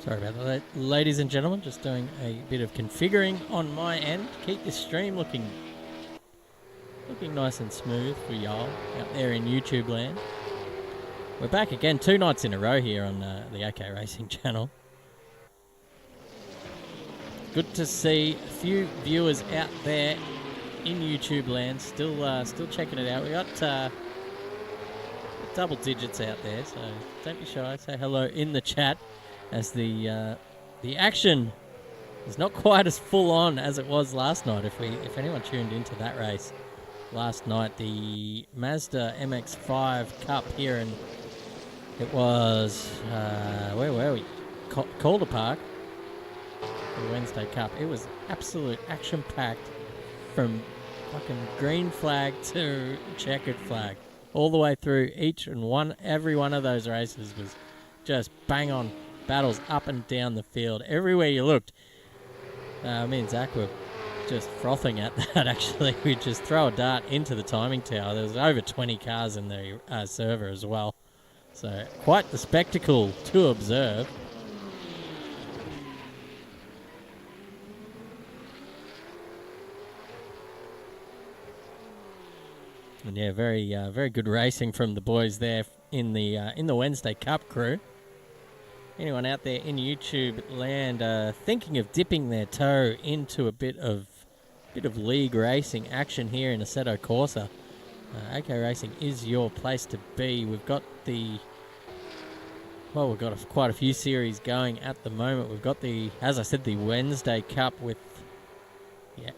Sorry about that, ladies and gentlemen. Just doing a bit of configuring on my end. Keep the stream looking nice and smooth for y'all out there in YouTube land. We're back again 2 nights in a row here on the AK Racing channel. Good to see a few viewers out there in YouTube land still checking it out. We got double digits out there, so don't be shy. Say hello in the chat. As the action is not quite as full on as it was last night. If anyone tuned into that race last night, the Mazda MX-5 Cup here, and it was where were we? Calder Park, the Wednesday Cup. It was absolute action packed from fucking green flag to checkered flag, all the way through. Every one of those races was just bang on. Battles up and down the field. Everywhere you looked. Me and Zach were just frothing at that, actually. We'd just throw a dart into the timing tower. There was over 20 cars in the server as well. So quite the spectacle to observe. And yeah, very good racing from the boys there in the Wednesday Cup crew. Anyone out there in YouTube land thinking of dipping their toe into a bit of league racing action here in Assetto Corsa, AK Racing is your place to be. We've got quite a few series going at the moment. We've got as I said, the Wednesday Cup with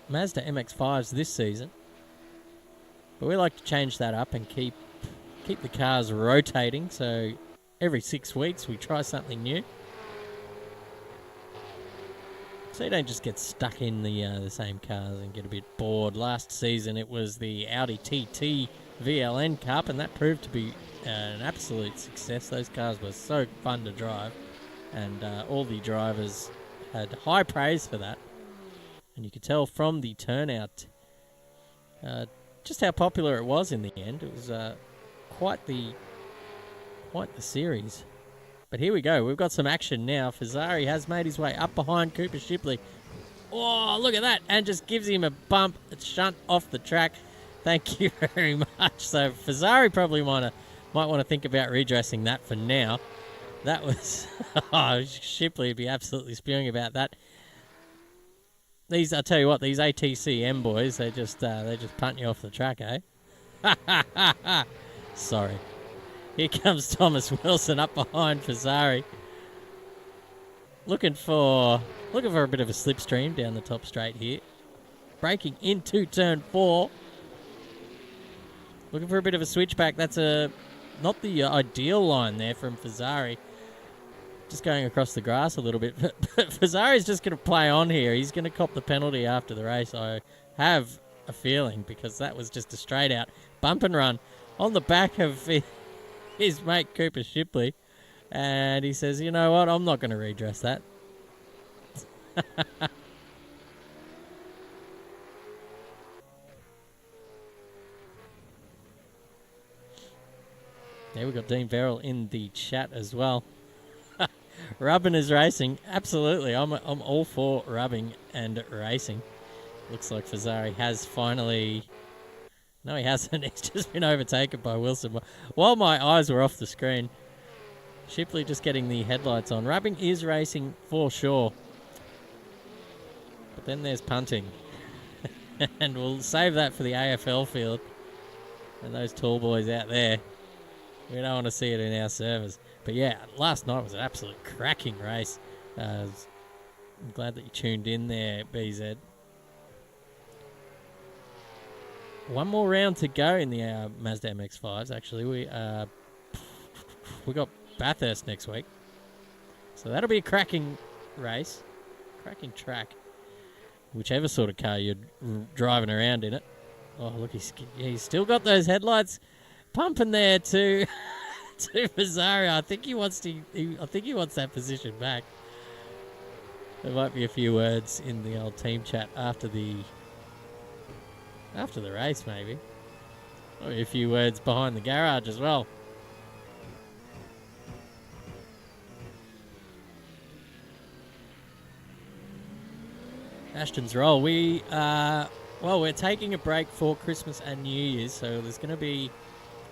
Mazda MX-5s this season. But we like to change that up and keep the cars rotating, so every 6 weeks we try something new. So you don't just get stuck in the same cars and get a bit bored. Last season it was the Audi TT VLN Cup, and that proved to be an absolute success. Those cars were so fun to drive, and all the drivers had high praise for that. And you could tell from the turnout just how popular it was in the end. It was quite the series. But here we go. We've got some action now. Fazari has made his way up behind Cooper Shipley. Oh, look at that. And just gives him a bump. It's shunt off the track. Thank you very much. So Fazari probably might want to think about redressing that for now. That was... oh, Shipley would be absolutely spewing about that. I tell you what, these ATCM boys, they just punt you off the track, eh? Sorry. Here comes Thomas Wilson up behind Fazari. Looking for a bit of a slipstream down the top straight here. Braking into turn 4. Looking for a bit of a switchback. That's not the ideal line there from Fazari. Just going across the grass a little bit. But Fazari's just going to play on here. He's going to cop the penalty after the race, I have a feeling, because that was just a straight out bump and run on the back of his mate Cooper Shipley. And he says, you know what, I'm not going to redress that. There we got Dean Verrill in the chat as well. Rubbing is racing. Absolutely. I'm all for rubbing and racing. Looks like Fazari has finally... No, he hasn't. He's just been overtaken by Wilson. While my eyes were off the screen, Shipley just getting the headlights on. Rubbing is racing for sure. But then there's punting. And we'll save that for the AFL field. And those tall boys out there. We don't want to see it in our servers. But yeah, last night was an absolute cracking race. I'm glad that you tuned in there, BZ. One more round to go in the Mazda MX-5s, actually. We got Bathurst next week. So that'll be a cracking race. Cracking track. Whichever sort of car you're driving around in it. Oh, look, he's still got those headlights pumping there to Fazari. I think he wants that position back. There might be a few words in the old team chat after the race, maybe. Or a few words behind the garage as well. Ashton's roll. We're taking a break for Christmas and New Year's, so there's going to be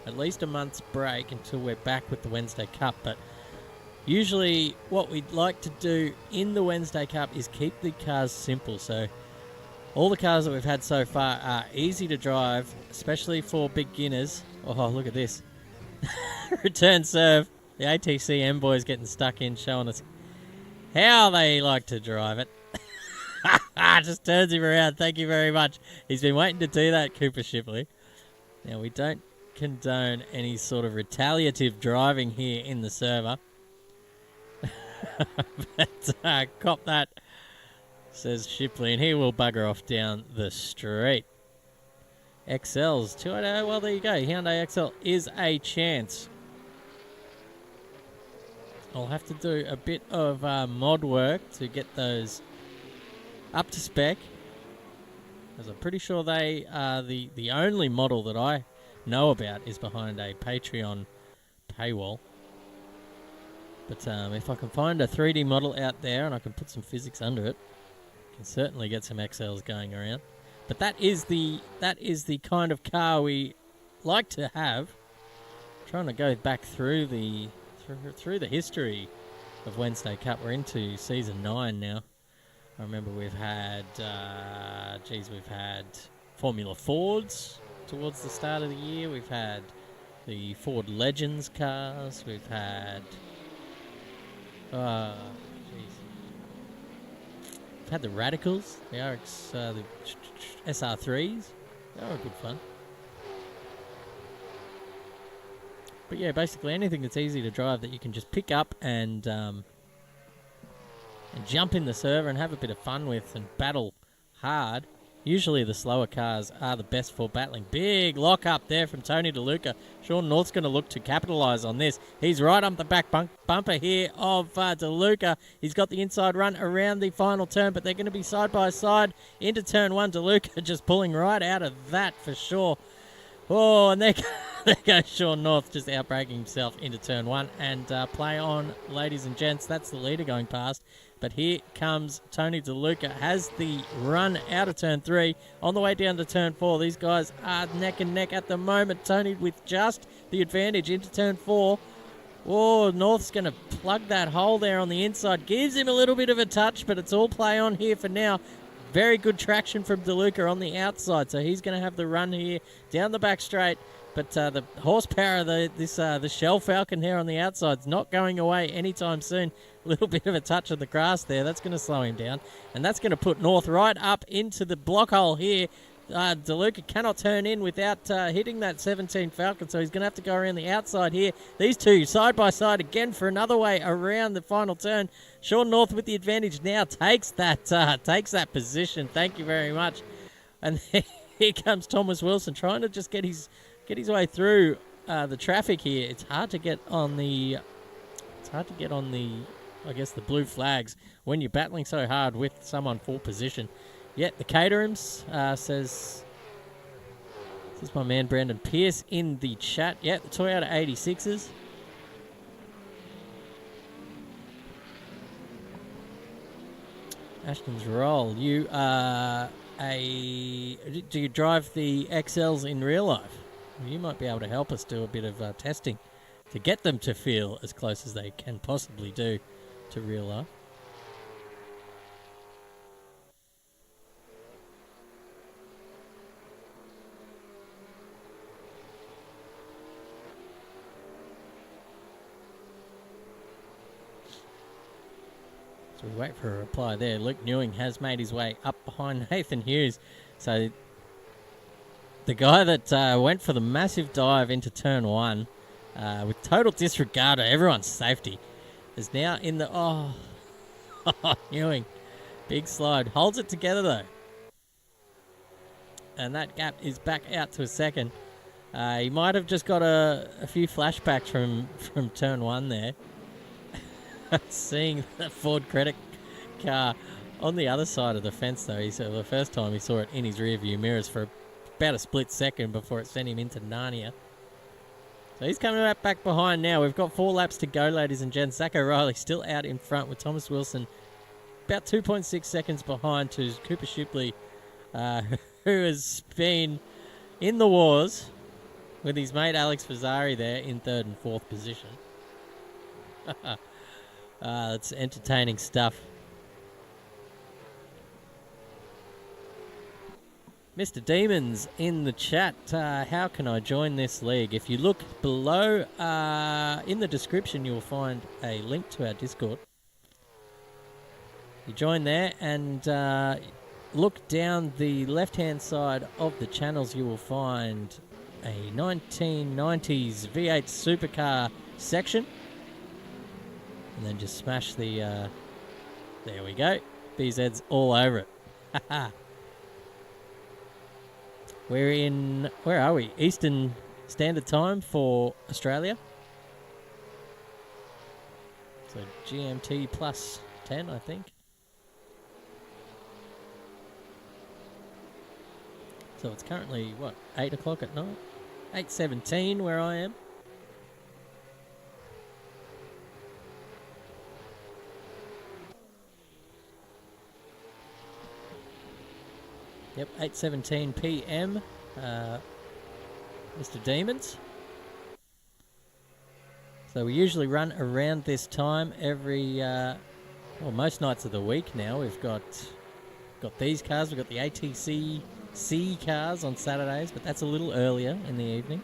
at least a month's break until we're back with the Wednesday Cup. But usually what we'd like to do in the Wednesday Cup is keep the cars simple. So all the cars that we've had so far are easy to drive, especially for beginners. Oh, look at this. Return serve. The ATCM boys getting stuck in, showing us how they like to drive it. Just turns him around. Thank you very much. He's been waiting to do that, Cooper Shipley. Now, we don't condone any sort of retaliative driving here in the server. But cop that, says Shipley, and he will bugger off down the street. XLs, 280. Well, there you go. Hyundai XL is a chance. I'll have to do a bit of mod work to get those up to spec, as I'm pretty sure they are the only model that I know about is behind a Patreon paywall. But if I can find a 3D model out there and I can put some physics under it, I can certainly get some XLs going around. But that is the kind of car we like to have. Trying to go back through the history of Wednesday Cup. We're into season 9 now. I remember we've had Formula Fords towards the start of the year. We've had the Ford Legends cars. We've had we've had the Radicals, the RX, the SR3s. They were good fun. But yeah, basically anything that's easy to drive that you can just pick up and jump in the server and have a bit of fun with and battle hard Usually the slower cars are the best for battling. Big lock up there from Tony DeLuca. Sean North's going to look to capitalise on this. He's right up the back bumper here of DeLuca. He's got the inside run around the final turn, but they're going to be side by side into turn one. DeLuca just pulling right out of that for sure. Oh, and there goes Sean North just outbraking himself into turn one. And play on, ladies and gents. That's the leader going past. But here comes Tony DeLuca, has the run out of turn three, on the way down to turn four. These guys are neck and neck at the moment. Tony with just the advantage into turn four. Oh, North's going to plug that hole there on the inside. Gives him a little bit of a touch, but it's all play on here for now. Very good traction from DeLuca on the outside, so he's going to have the run here down the back straight. But the horsepower of the Shell Falcon here on the outside is not going away anytime soon. A little bit of a touch of the grass there. That's going to slow him down. And that's going to put North right up into the block hole here. DeLuca cannot turn in without hitting that 17 Falcon, so he's going to have to go around the outside here. These two side by side again for another way around the final turn. Sean North with the advantage now takes that position. Thank you very much. And here comes Thomas Wilson trying to just get his way through the traffic here. It's hard to get on the I guess the blue flags when you're battling so hard with someone for position. Yet the Caterhams says, this is my man Brandon Pierce in the chat. Yeah, the Toyota 86s. Ashton's roll. You are do you drive the XLs in real life? You might be able to help us do a bit of testing to get them to feel as close as they can possibly do to real life. So we wait for a reply there. Luke Newing has made his way up behind Nathan Hughes. So the guy that went for the massive dive into turn one with total disregard of everyone's safety is now in the... Oh, Newing. Big slide. Holds it together, though. And that gap is back out to a second. He might have just got a few flashbacks from turn one there. Seeing the Ford credit car on the other side of the fence, though. He said the first time he saw it in his rearview mirrors for about a split second before it sent him into Narnia. So he's coming back behind now. We've got 4 laps to go, ladies and gents. Zach O'Reilly still out in front with Thomas Wilson about 2.6 seconds behind to Cooper Shipley, who has been in the wars with his mate Alex Fazzari there in 3rd and 4th position. It's entertaining stuff. Mr. Demons in the chat, how can I join this league? If you look below in the description, you'll find a link to our Discord. You join there and look down the left-hand side of the channels. You will find a 1990s V8 supercar section. And then just smash the... there we go. BZ's all over it. We're in... Where are we? Eastern Standard Time for Australia. So GMT plus 10, I think. So it's currently, 8 o'clock at night? 8:17 where I am. Yep, 8:17 p.m. Mr. Demons. So we usually run around this time every, most nights of the week now. We've got these cars. We've got the ATC C cars on Saturdays, but that's a little earlier in the evening.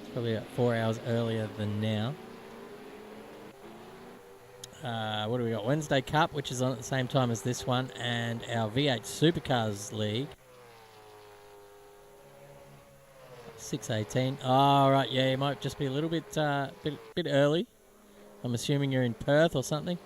It's probably about 4 hours earlier than now. What do we got? Wednesday Cup, which is on at the same time as this one, and our V8 Supercars League. 6:18. Oh, right, yeah, it might just be a little bit early. I'm assuming you're in Perth or something.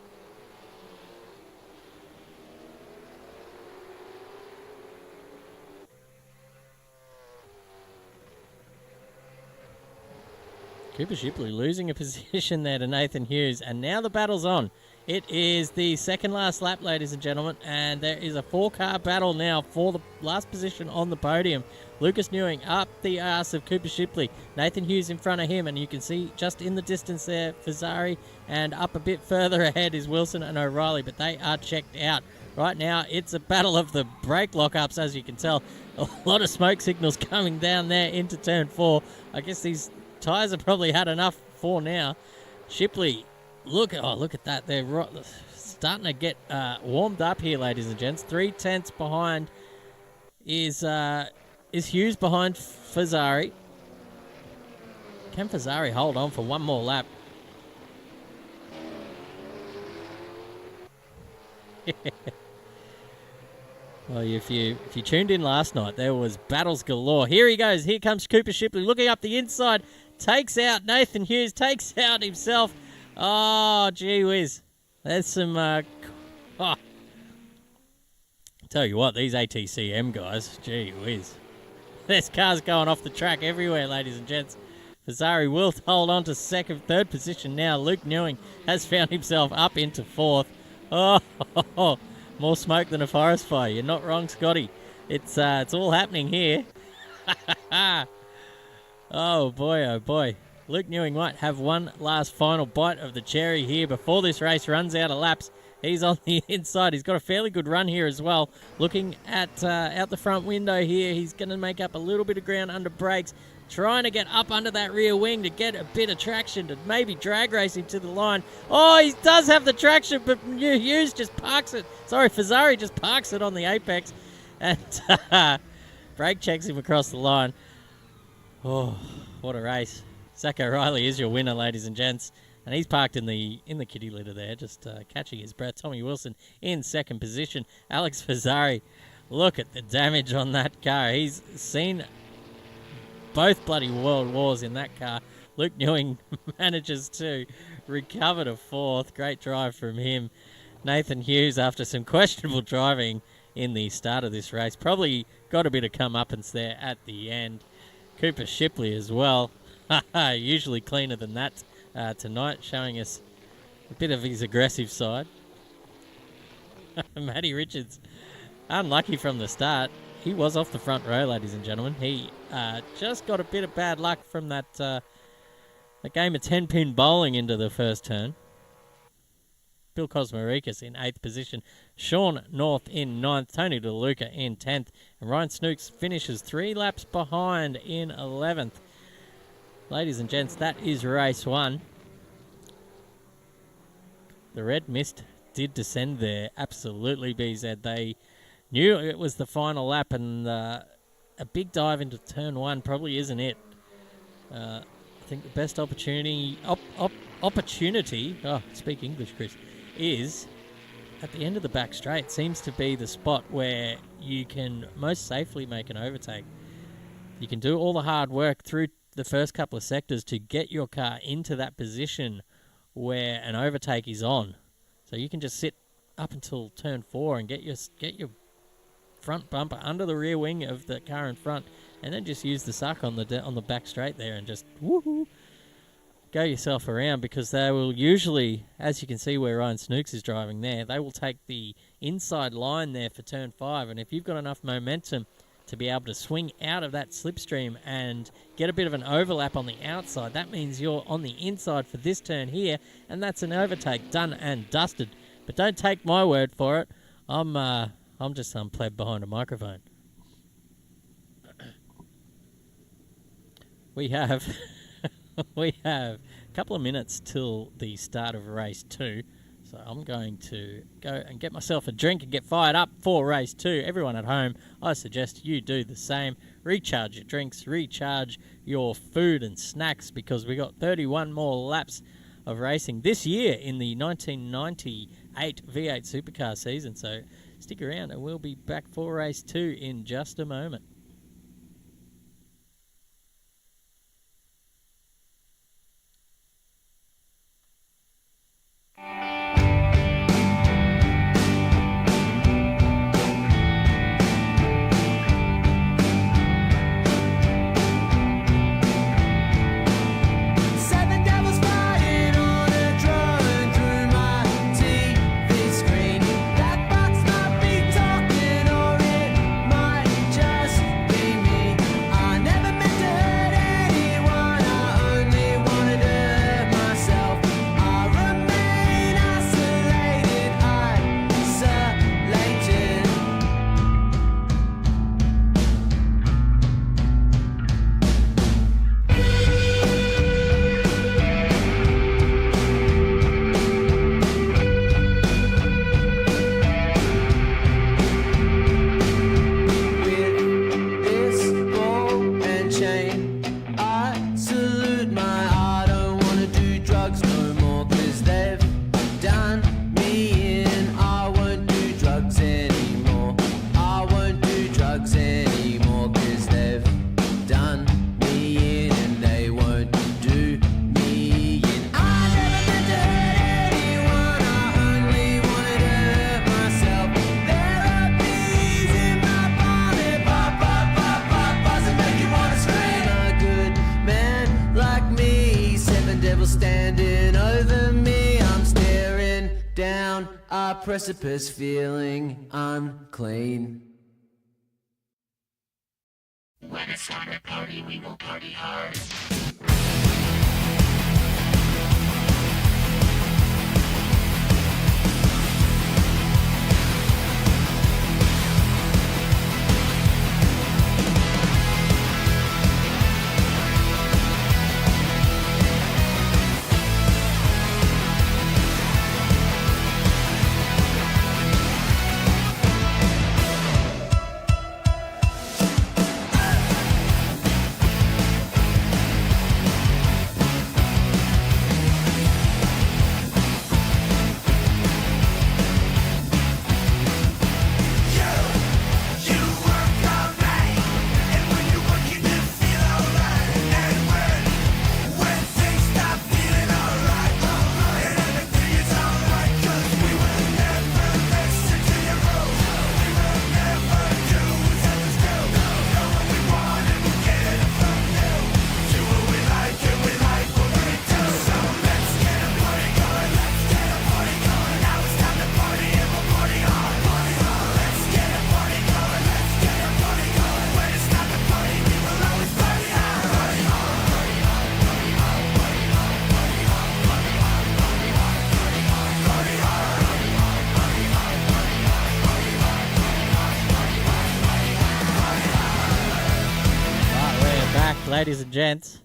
Cooper Shipley losing a position there to Nathan Hughes, and now the battle's on. It is the second last lap, ladies and gentlemen, and there is a 4-car battle now for the last position on the podium. Lucas Newing up the arse of Cooper Shipley. Nathan Hughes in front of him, and you can see just in the distance there, Fazzari, and up a bit further ahead is Wilson and O'Reilly, but they are checked out. Right now, it's a battle of the brake lockups, as you can tell. A lot of smoke signals coming down there into turn 4. I guess these tyres have probably had enough for now. Shipley, look at that. They're starting to get warmed up here, ladies and gents. 3/10 behind is Hughes behind Fazzari. Can Fazzari hold on for one more lap? Well, if you tuned in last night, there was battles galore. Here he goes. Here comes Cooper Shipley looking up the inside. Takes out Nathan Hughes. Takes out himself. Oh, gee whiz. There's some... Tell you what, these ATCM guys, gee whiz. There's cars going off the track everywhere, ladies and gents. Fazzari will hold on to third position now. Luke Newing has found himself up into 4th. Oh, more smoke than a forest fire. You're not wrong, Scotty. It's all happening here. Oh boy. Luke Newing might have one last final bite of the cherry here before this race runs out of laps. He's on the inside. He's got a fairly good run here as well. Looking at out the front window here, he's going to make up a little bit of ground under brakes. Trying to get up under that rear wing to get a bit of traction to maybe drag racing to the line. Oh, he does have the traction, but Hughes just parks it. Sorry, Fazzari just parks it on the apex. And brake checks him across the line. Oh, what a race. Zach O'Reilly is your winner, ladies and gents. And he's parked in the kitty litter there, just catching his breath. Tommy Wilson in second position. Alex Fazzari, look at the damage on that car. He's seen both bloody world wars in that car. Luke Newing manages to recover to 4th. Great drive from him. Nathan Hughes, after some questionable driving in the start of this race, probably got a bit of comeuppance there at the end. Cooper Shipley as well. Usually cleaner than that tonight, showing us a bit of his aggressive side. Matty Richards, unlucky from the start. He was off the front row, ladies and gentlemen. He just got a bit of bad luck from that game of 10-pin bowling into the first turn. Bill Kosmarikis in 8th position. Sean North in 9th. Tony DeLuca in 10th. And Ryan Snooks finishes 3 laps behind in 11th. Ladies and gents, that is race 1. The red mist did descend there. Absolutely, BZ. They knew it was the final lap, and a big dive into turn 1 probably isn't it. I think the best opportunity, speak English, Chris, is at the end of the back straight. Seems to be the spot where you can most safely make an overtake. You can do all the hard work through the first couple of sectors to get your car into that position where an overtake is on. So you can just sit up until turn 4 and get your front bumper under the rear wing of the car in front, and then just use the suck on the back straight there and just woohoo, go yourself around, because they will usually, as you can see where Ryan Snooks is driving there, they will take the inside line there for turn 5, and if you've got enough momentum to be able to swing out of that slipstream and get a bit of an overlap on the outside, that means you're on the inside for this turn here, and that's an overtake done and dusted. But don't take my word for it. I'm just some pleb behind a microphone. We have a couple of minutes till the start of race 2. So I'm going to go and get myself a drink and get fired up for race 2. Everyone at home, I suggest you do the same. Recharge your drinks, recharge your food and snacks, because we got 31 more laps of racing this year in the 1998 V8 Supercar season. So stick around and we'll be back for race 2 in just a moment. Say standing over me. I'm staring down a precipice, feeling unclean. When it's time to party, we will party hard. Ladies and gents,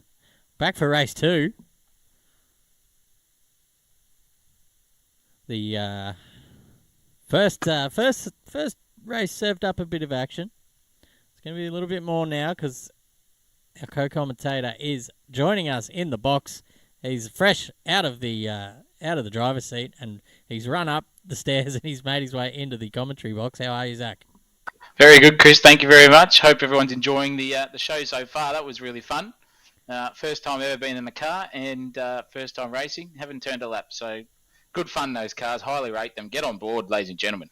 back for race 2. The first race served up a bit of action. It's going to be a little bit more now because our co-commentator is joining us in the box. He's fresh out of the driver's seat, and he's run up the stairs and he's made his way into the commentary box. How are you, Zach? Very good, Chris. Thank you very much. Hope everyone's enjoying the show so far. That was really fun. First time ever been in the car and first time racing. Haven't turned a lap. So good fun, those cars. Highly rate them. Get on board, ladies and gentlemen.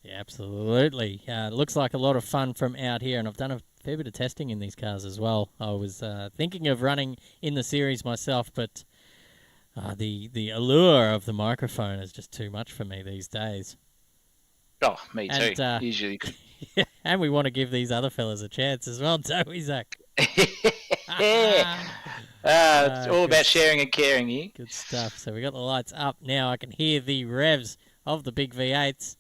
Yeah, absolutely. Looks like a lot of fun from out here, and I've done a fair bit of testing in these cars as well. I was thinking of running in the series myself, but the allure of the microphone is just too much for me these days. Oh, me too. And, usually. And we want to give these other fellas a chance as well, don't we, Zach? It's all about sharing and caring here. Good stuff. So we got the lights up now. I can hear the revs of the big V8s.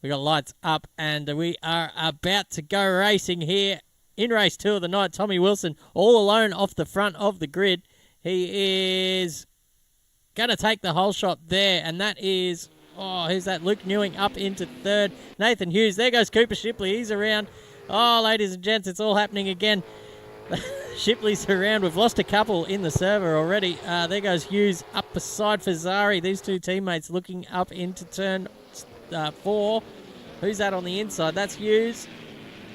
We got lights up, and we are about to go racing here in race 2 of the night. Tommy Wilson all alone off the front of the grid. He is going to take the whole shot there, and that is... Oh, who's that? Luke Newing up into third. Nathan Hughes. There goes Cooper Shipley. He's around. Oh, ladies and gents, it's all happening again. Shipley's around. We've lost a couple in the server already. There goes Hughes up beside Fazzari. These two teammates looking up into turn 4. Who's that on the inside? That's Hughes.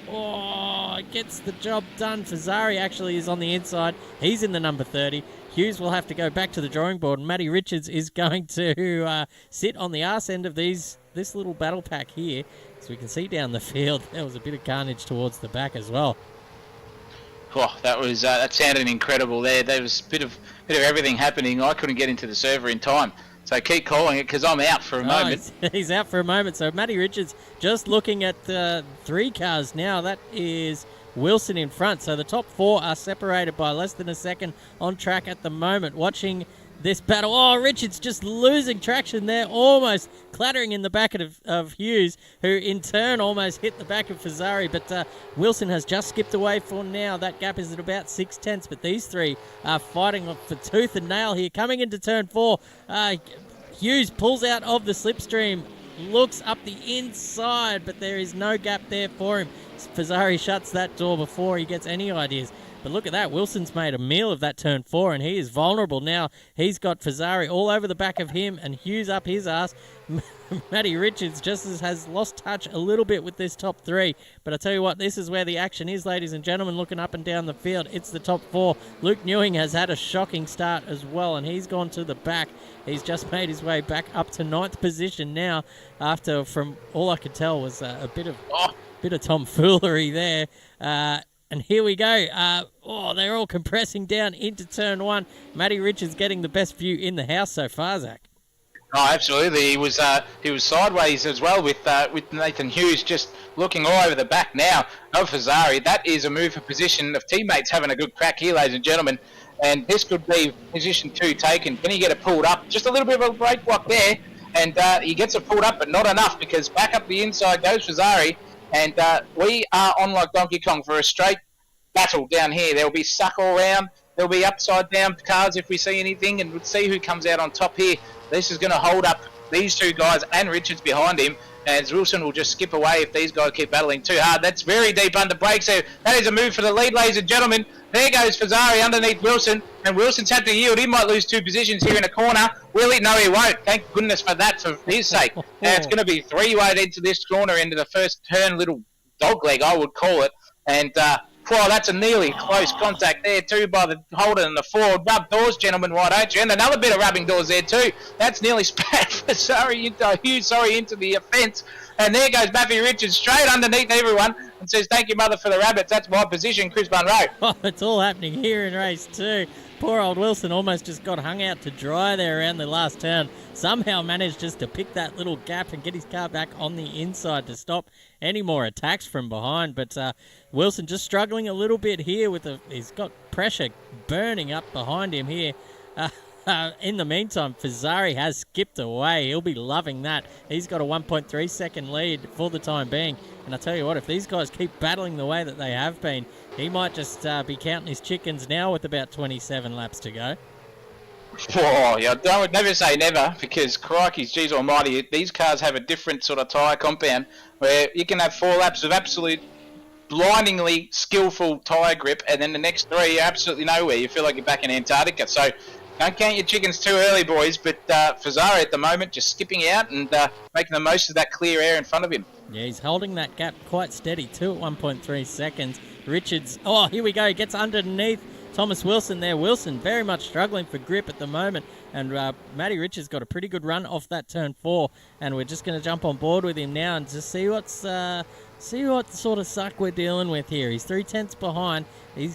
Oh, gets the job done. Fazzari actually is on the inside. He's in the number 30. Hughes will have to go back to the drawing board, and Matty Richards is going to sit on the arse end of this little battle pack here. So we can see down the field, there was a bit of carnage towards the back as well. Oh, that sounded incredible there. There was a bit of everything happening. I couldn't get into the server in time. So keep calling it because I'm out for a moment. He's out for a moment. So Matty Richards just looking at 3 cars now. That is Wilson in front. So the top 4 are separated by less than a second on track at the moment. Watching this battle. Oh, Richards just losing traction there, almost clattering in the back of Hughes, who in turn almost hit the back of Fazzari. But Wilson has just skipped away for now. That gap is at about 0.6. But these 3 are fighting for tooth and nail here. Coming into turn 4, Hughes pulls out of the slipstream, looks up the inside, but there is no gap there for him. Fazzari shuts that door before he gets any ideas. But look at that. Wilson's made a meal of that turn 4, and he is vulnerable now. He's got Fazzari all over the back of him and Hughes up his ass. Matty Richards just has lost touch a little bit with this top 3. But I tell you what, this is where the action is, ladies and gentlemen, looking up and down the field. It's the top 4. Luke Newing has had a shocking start as well, and he's gone to the back. He's just made his way back up to 9th position now after, from all I could tell, was a bit of tomfoolery there. And here we go. They're all compressing down into turn one. Matty Richards getting the best view in the house so far, Zach. Oh, absolutely. He was sideways as well with Nathan Hughes just looking all over the back now of Fazari. That is a move for position of teammates having a good crack here, ladies and gentlemen. And this could be position 2 taken. Can he get it pulled up? Just a little bit of a break block there. And he gets it pulled up, but not enough because back up the inside goes Fazari. And we are on like Donkey Kong for a straight battle down here. There'll be suck all round. There'll be upside down cars if we see anything, and we'll see who comes out on top here. This is going to hold up these two guys and Richards behind him, as Wilson will just skip away if these guys keep battling too hard. That's very deep under brakes there. That is a move for the lead, ladies and gentlemen. There goes Fazari underneath Wilson, and Wilson's had to yield. He might lose 2 positions here in a corner. Will he? No, he won't. Thank goodness for that, for his sake. Now it's going to be 3-way into this corner, into the first turn, little dog leg, I would call it. And that's a nearly close contact there too by the Holden and the Ford. Rub doors, gentlemen, why don't you? And another bit of rubbing doors there too. That's nearly spat Fazari into the fence. And there goes Matthew Richards straight underneath everyone and says, "Thank you, mother, for the rabbits. That's my position, Chris Munro." Oh, it's all happening here in race 2. Poor old Wilson almost just got hung out to dry there around the last turn. Somehow managed just to pick that little gap and get his car back on the inside to stop any more attacks from behind. But Wilson just struggling a little bit here he's got pressure burning up behind him here. In the meantime, Fazari has skipped away. He'll be loving that. He's got a 1.3 second lead for the time being. And I tell you what, if these guys keep battling the way that they have been, he might just be counting his chickens now with about 27 laps to go. Oh, yeah, I would never say never, because crikey, geez almighty, these cars have a different sort of tyre compound where you can have 4 laps of absolute blindingly skillful tyre grip, and then the next 3 you're absolutely nowhere. You feel like you're back in Antarctica. So don't count your chickens too early, boys. But Fazari at the moment just skipping out and making the most of that clear air in front of him. Yeah, he's holding that gap quite steady too at 1.3 seconds. Richards, here we go, gets underneath Thomas Wilson there. Wilson very much struggling for grip at the moment. And Matty Richards got a pretty good run off that turn 4. And we're just going to jump on board with him now and just see what sort of suck we're dealing with here. He's 3/10 behind.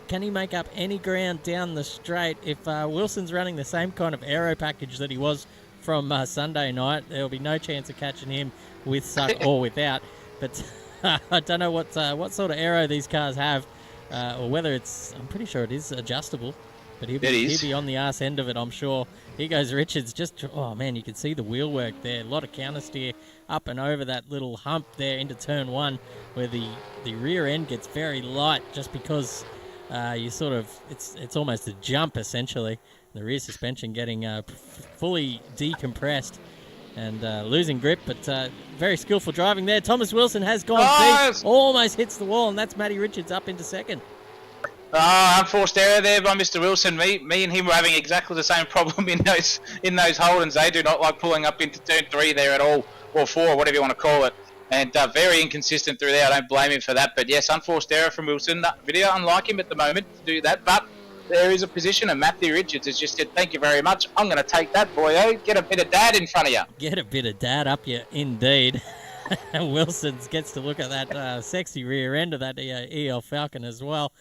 Can he make up any ground down the straight? If Wilson's running the same kind of aero package that he was from Sunday night, there'll be no chance of catching him with suck or without. But I don't know what sort of aero these cars have, or whether I'm pretty sure it is adjustable. But he'll be on the arse end of it, I'm sure. Here goes Richards. You can see the wheel work there. A lot of counter steer up and over that little hump there into turn 1, where the rear end gets very light just because it's almost a jump essentially. The rear suspension getting fully decompressed and losing grip, but very skillful driving there. Thomas Wilson has gone deep, almost hits the wall, and that's Matty Richards up into second. Unforced error there by Mr. Wilson. Me and him were having exactly the same problem in those Holdens. They do not like pulling up into turn 3 there at all, or 4, whatever you want to call it. And very inconsistent through there. I don't blame him for that. But yes, unforced error from Wilson. Video unlike him at the moment to do that. But there is a position, and Matthew Richards has just said, "Thank you very much. I'm going to take that, boyo. Get a bit of dad in front of you." Get a bit of dad up you, indeed. Wilson gets to look at that sexy rear end of that EL Falcon as well.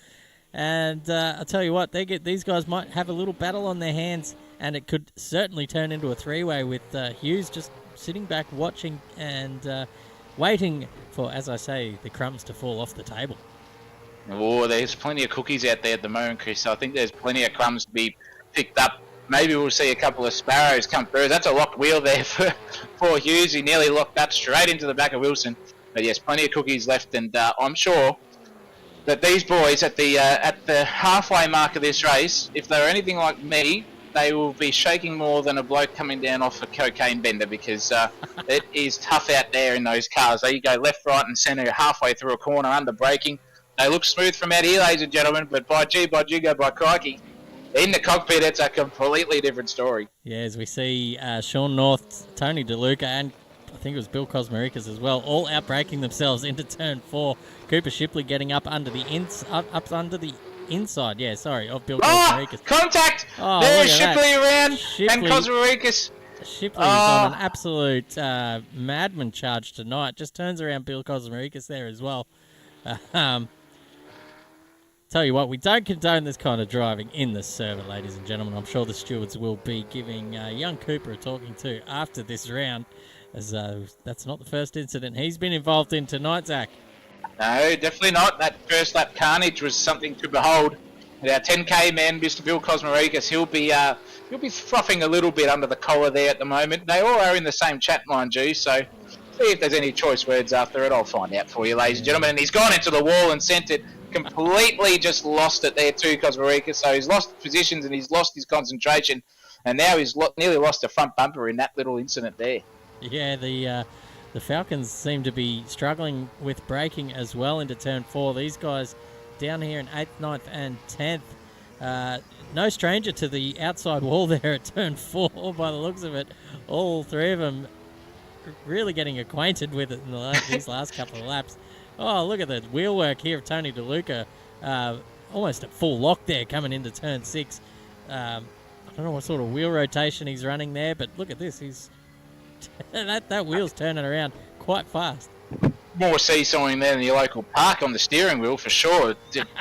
And I'll tell you what, these guys might have a little battle on their hands, and it could certainly turn into a 3-way with Hughes just sitting back watching and waiting for, as I say, the crumbs to fall off the table. Oh, there's plenty of cookies out there at the moment, Chris. So I think there's plenty of crumbs to be picked up. Maybe we'll see a couple of sparrows come through. That's a locked wheel there for Hughes. He nearly locked that straight into the back of Wilson. But yes, plenty of cookies left, and I'm sure that these boys at the halfway mark of this race, if they're anything like me, they will be shaking more than a bloke coming down off a cocaine bender, because it is tough out there in those cars. They go left, right and centre halfway through a corner under braking. They look smooth from out here, ladies and gentlemen, but by jigger, by crikey, in the cockpit, it's a completely different story. Yeah, as we see Sean North, Tony DeLuca, and I think it was Bill Kosmarikis as well, all outbraking themselves into turn 4. Cooper Shipley getting up under the inside, of Bill Kosmarikis. Contact! There's Shipley around, and Kosmarikis. Shipley is on an absolute madman charge tonight. Just turns around Bill Kosmarikis there as well. Tell you what, we don't condone this kind of driving in the server, ladies and gentlemen. I'm sure the stewards will be giving young Cooper a talking to after this round, as that's not the first incident he's been involved in tonight, Zach. No, definitely not. That first lap carnage was something to behold. And our 10K man, Mr. Bill Cosmaricas, he'll be frothing a little bit under the collar there at the moment. They all are in the same chat, mind you, so see if there's any choice words after it. I'll find out for you, ladies and gentlemen. And he's gone into the wall and sent it. Completely just lost it there too, Cosmaricas. So he's lost positions and he's lost his concentration. And now he's nearly lost a front bumper in that little incident there. Yeah, the Falcons seem to be struggling with braking as well into turn 4. These guys down here in 8th, 9th and 10th. No stranger to the outside wall there at turn 4 by the looks of it. All three of them really getting acquainted with it in these last couple of laps. Oh, look at the wheel work here of Tony DeLuca. Almost at full lock there coming into turn 6. I don't know what sort of wheel rotation he's running there, but look at this. He's that wheel's turning around quite fast. More seesawing there than your local park on the steering wheel for sure.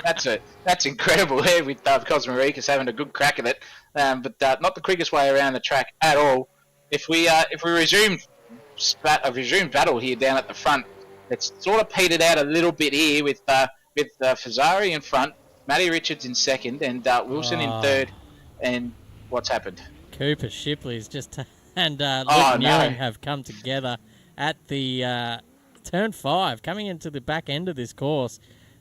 That's incredible there with Cosmaricas having a good crack at it, but not the quickest way around the track at all. If we resume battle here down at the front, it's sort of petered out a little bit here with Fazzari in front, Matty Richards in second, and Wilson in third. And what's happened? Cooper Shipley's just and Luke Newing have come together at the turn 5, coming into the back end of this course.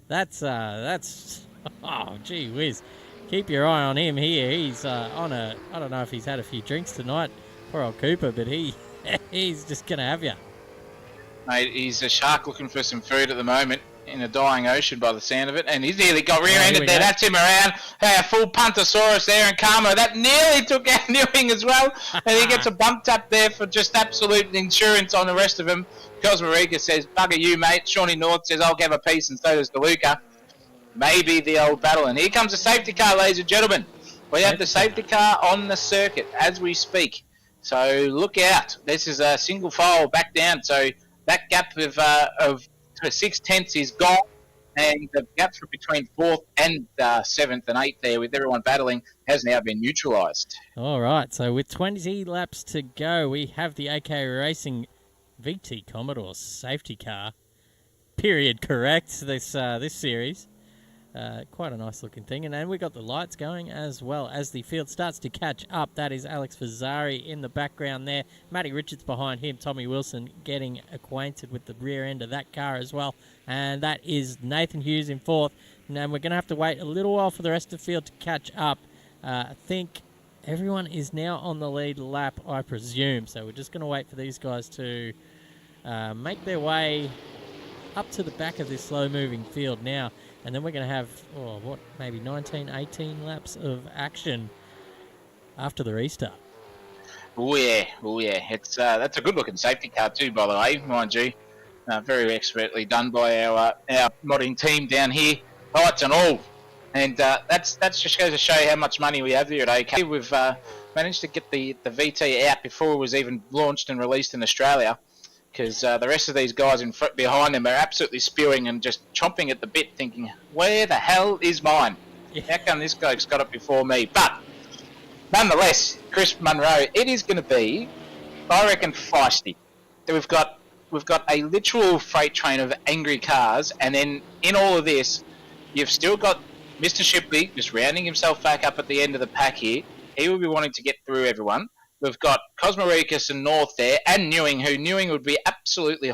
That's oh gee whiz. Keep your eye on him here. He's on a, I don't know if he's had a few drinks tonight, poor old Cooper, but he's just gonna have you. Mate, he's a shark looking for some food at the moment in a dying ocean by the sound of it, and he's nearly got rear-ended there. That's him around. Hey, a full Puntosaurus there in Carmo. That nearly took out Newing as well, and he gets a bump tap there for just absolute insurance on the rest of them. Cosmaricas says, bugger you, mate. Shawnee North says, I'll give a piece, and so does DeLuca. Maybe the old battle, and here comes the safety car, ladies and gentlemen. We have the safety car on the circuit as we speak, so look out. This is a single file back down, so that gap of 6/10 is gone, and the gap between 4th and 7th and 8th there with everyone battling has now been neutralised. All right, so with 20 laps to go, we have the AK Racing VT Commodore safety car. Period correct, this series. Quite a nice looking thing. And then we got the lights going as well as the field starts to catch up. That is Alex Fazzari in the background there. Matty Richards behind him. Tommy Wilson getting acquainted with the rear end of that car as well. And that is Nathan Hughes in 4th. And we're going to have to wait a little while for the rest of the field to catch up. I think everyone is now on the lead lap, I presume. So we're just going to wait for these guys to make their way up to the back of this slow-moving field now. And then we're going to have, maybe 19, 18 laps of action after the restart. Oh yeah. It's that's a good-looking safety car too, by the way, mind you. Very expertly done by our modding team down here, lights and all. And that's just goes to show you how much money we have here at AK. We've managed to get the VT out before it was even launched and released in Australia, because the rest of these guys behind them are absolutely spewing and just chomping at the bit, thinking, where the hell is mine? Yeah. How come this guy's got it before me? But nonetheless, Chris Munro, it is going to be, I reckon, feisty. We've got a literal freight train of angry cars, and then in all of this, you've still got Mr. Shipley just rounding himself back up at the end of the pack here. He will be wanting to get through everyone. We've got Cosmaricas and North there, and Newing, who Newing would be absolutely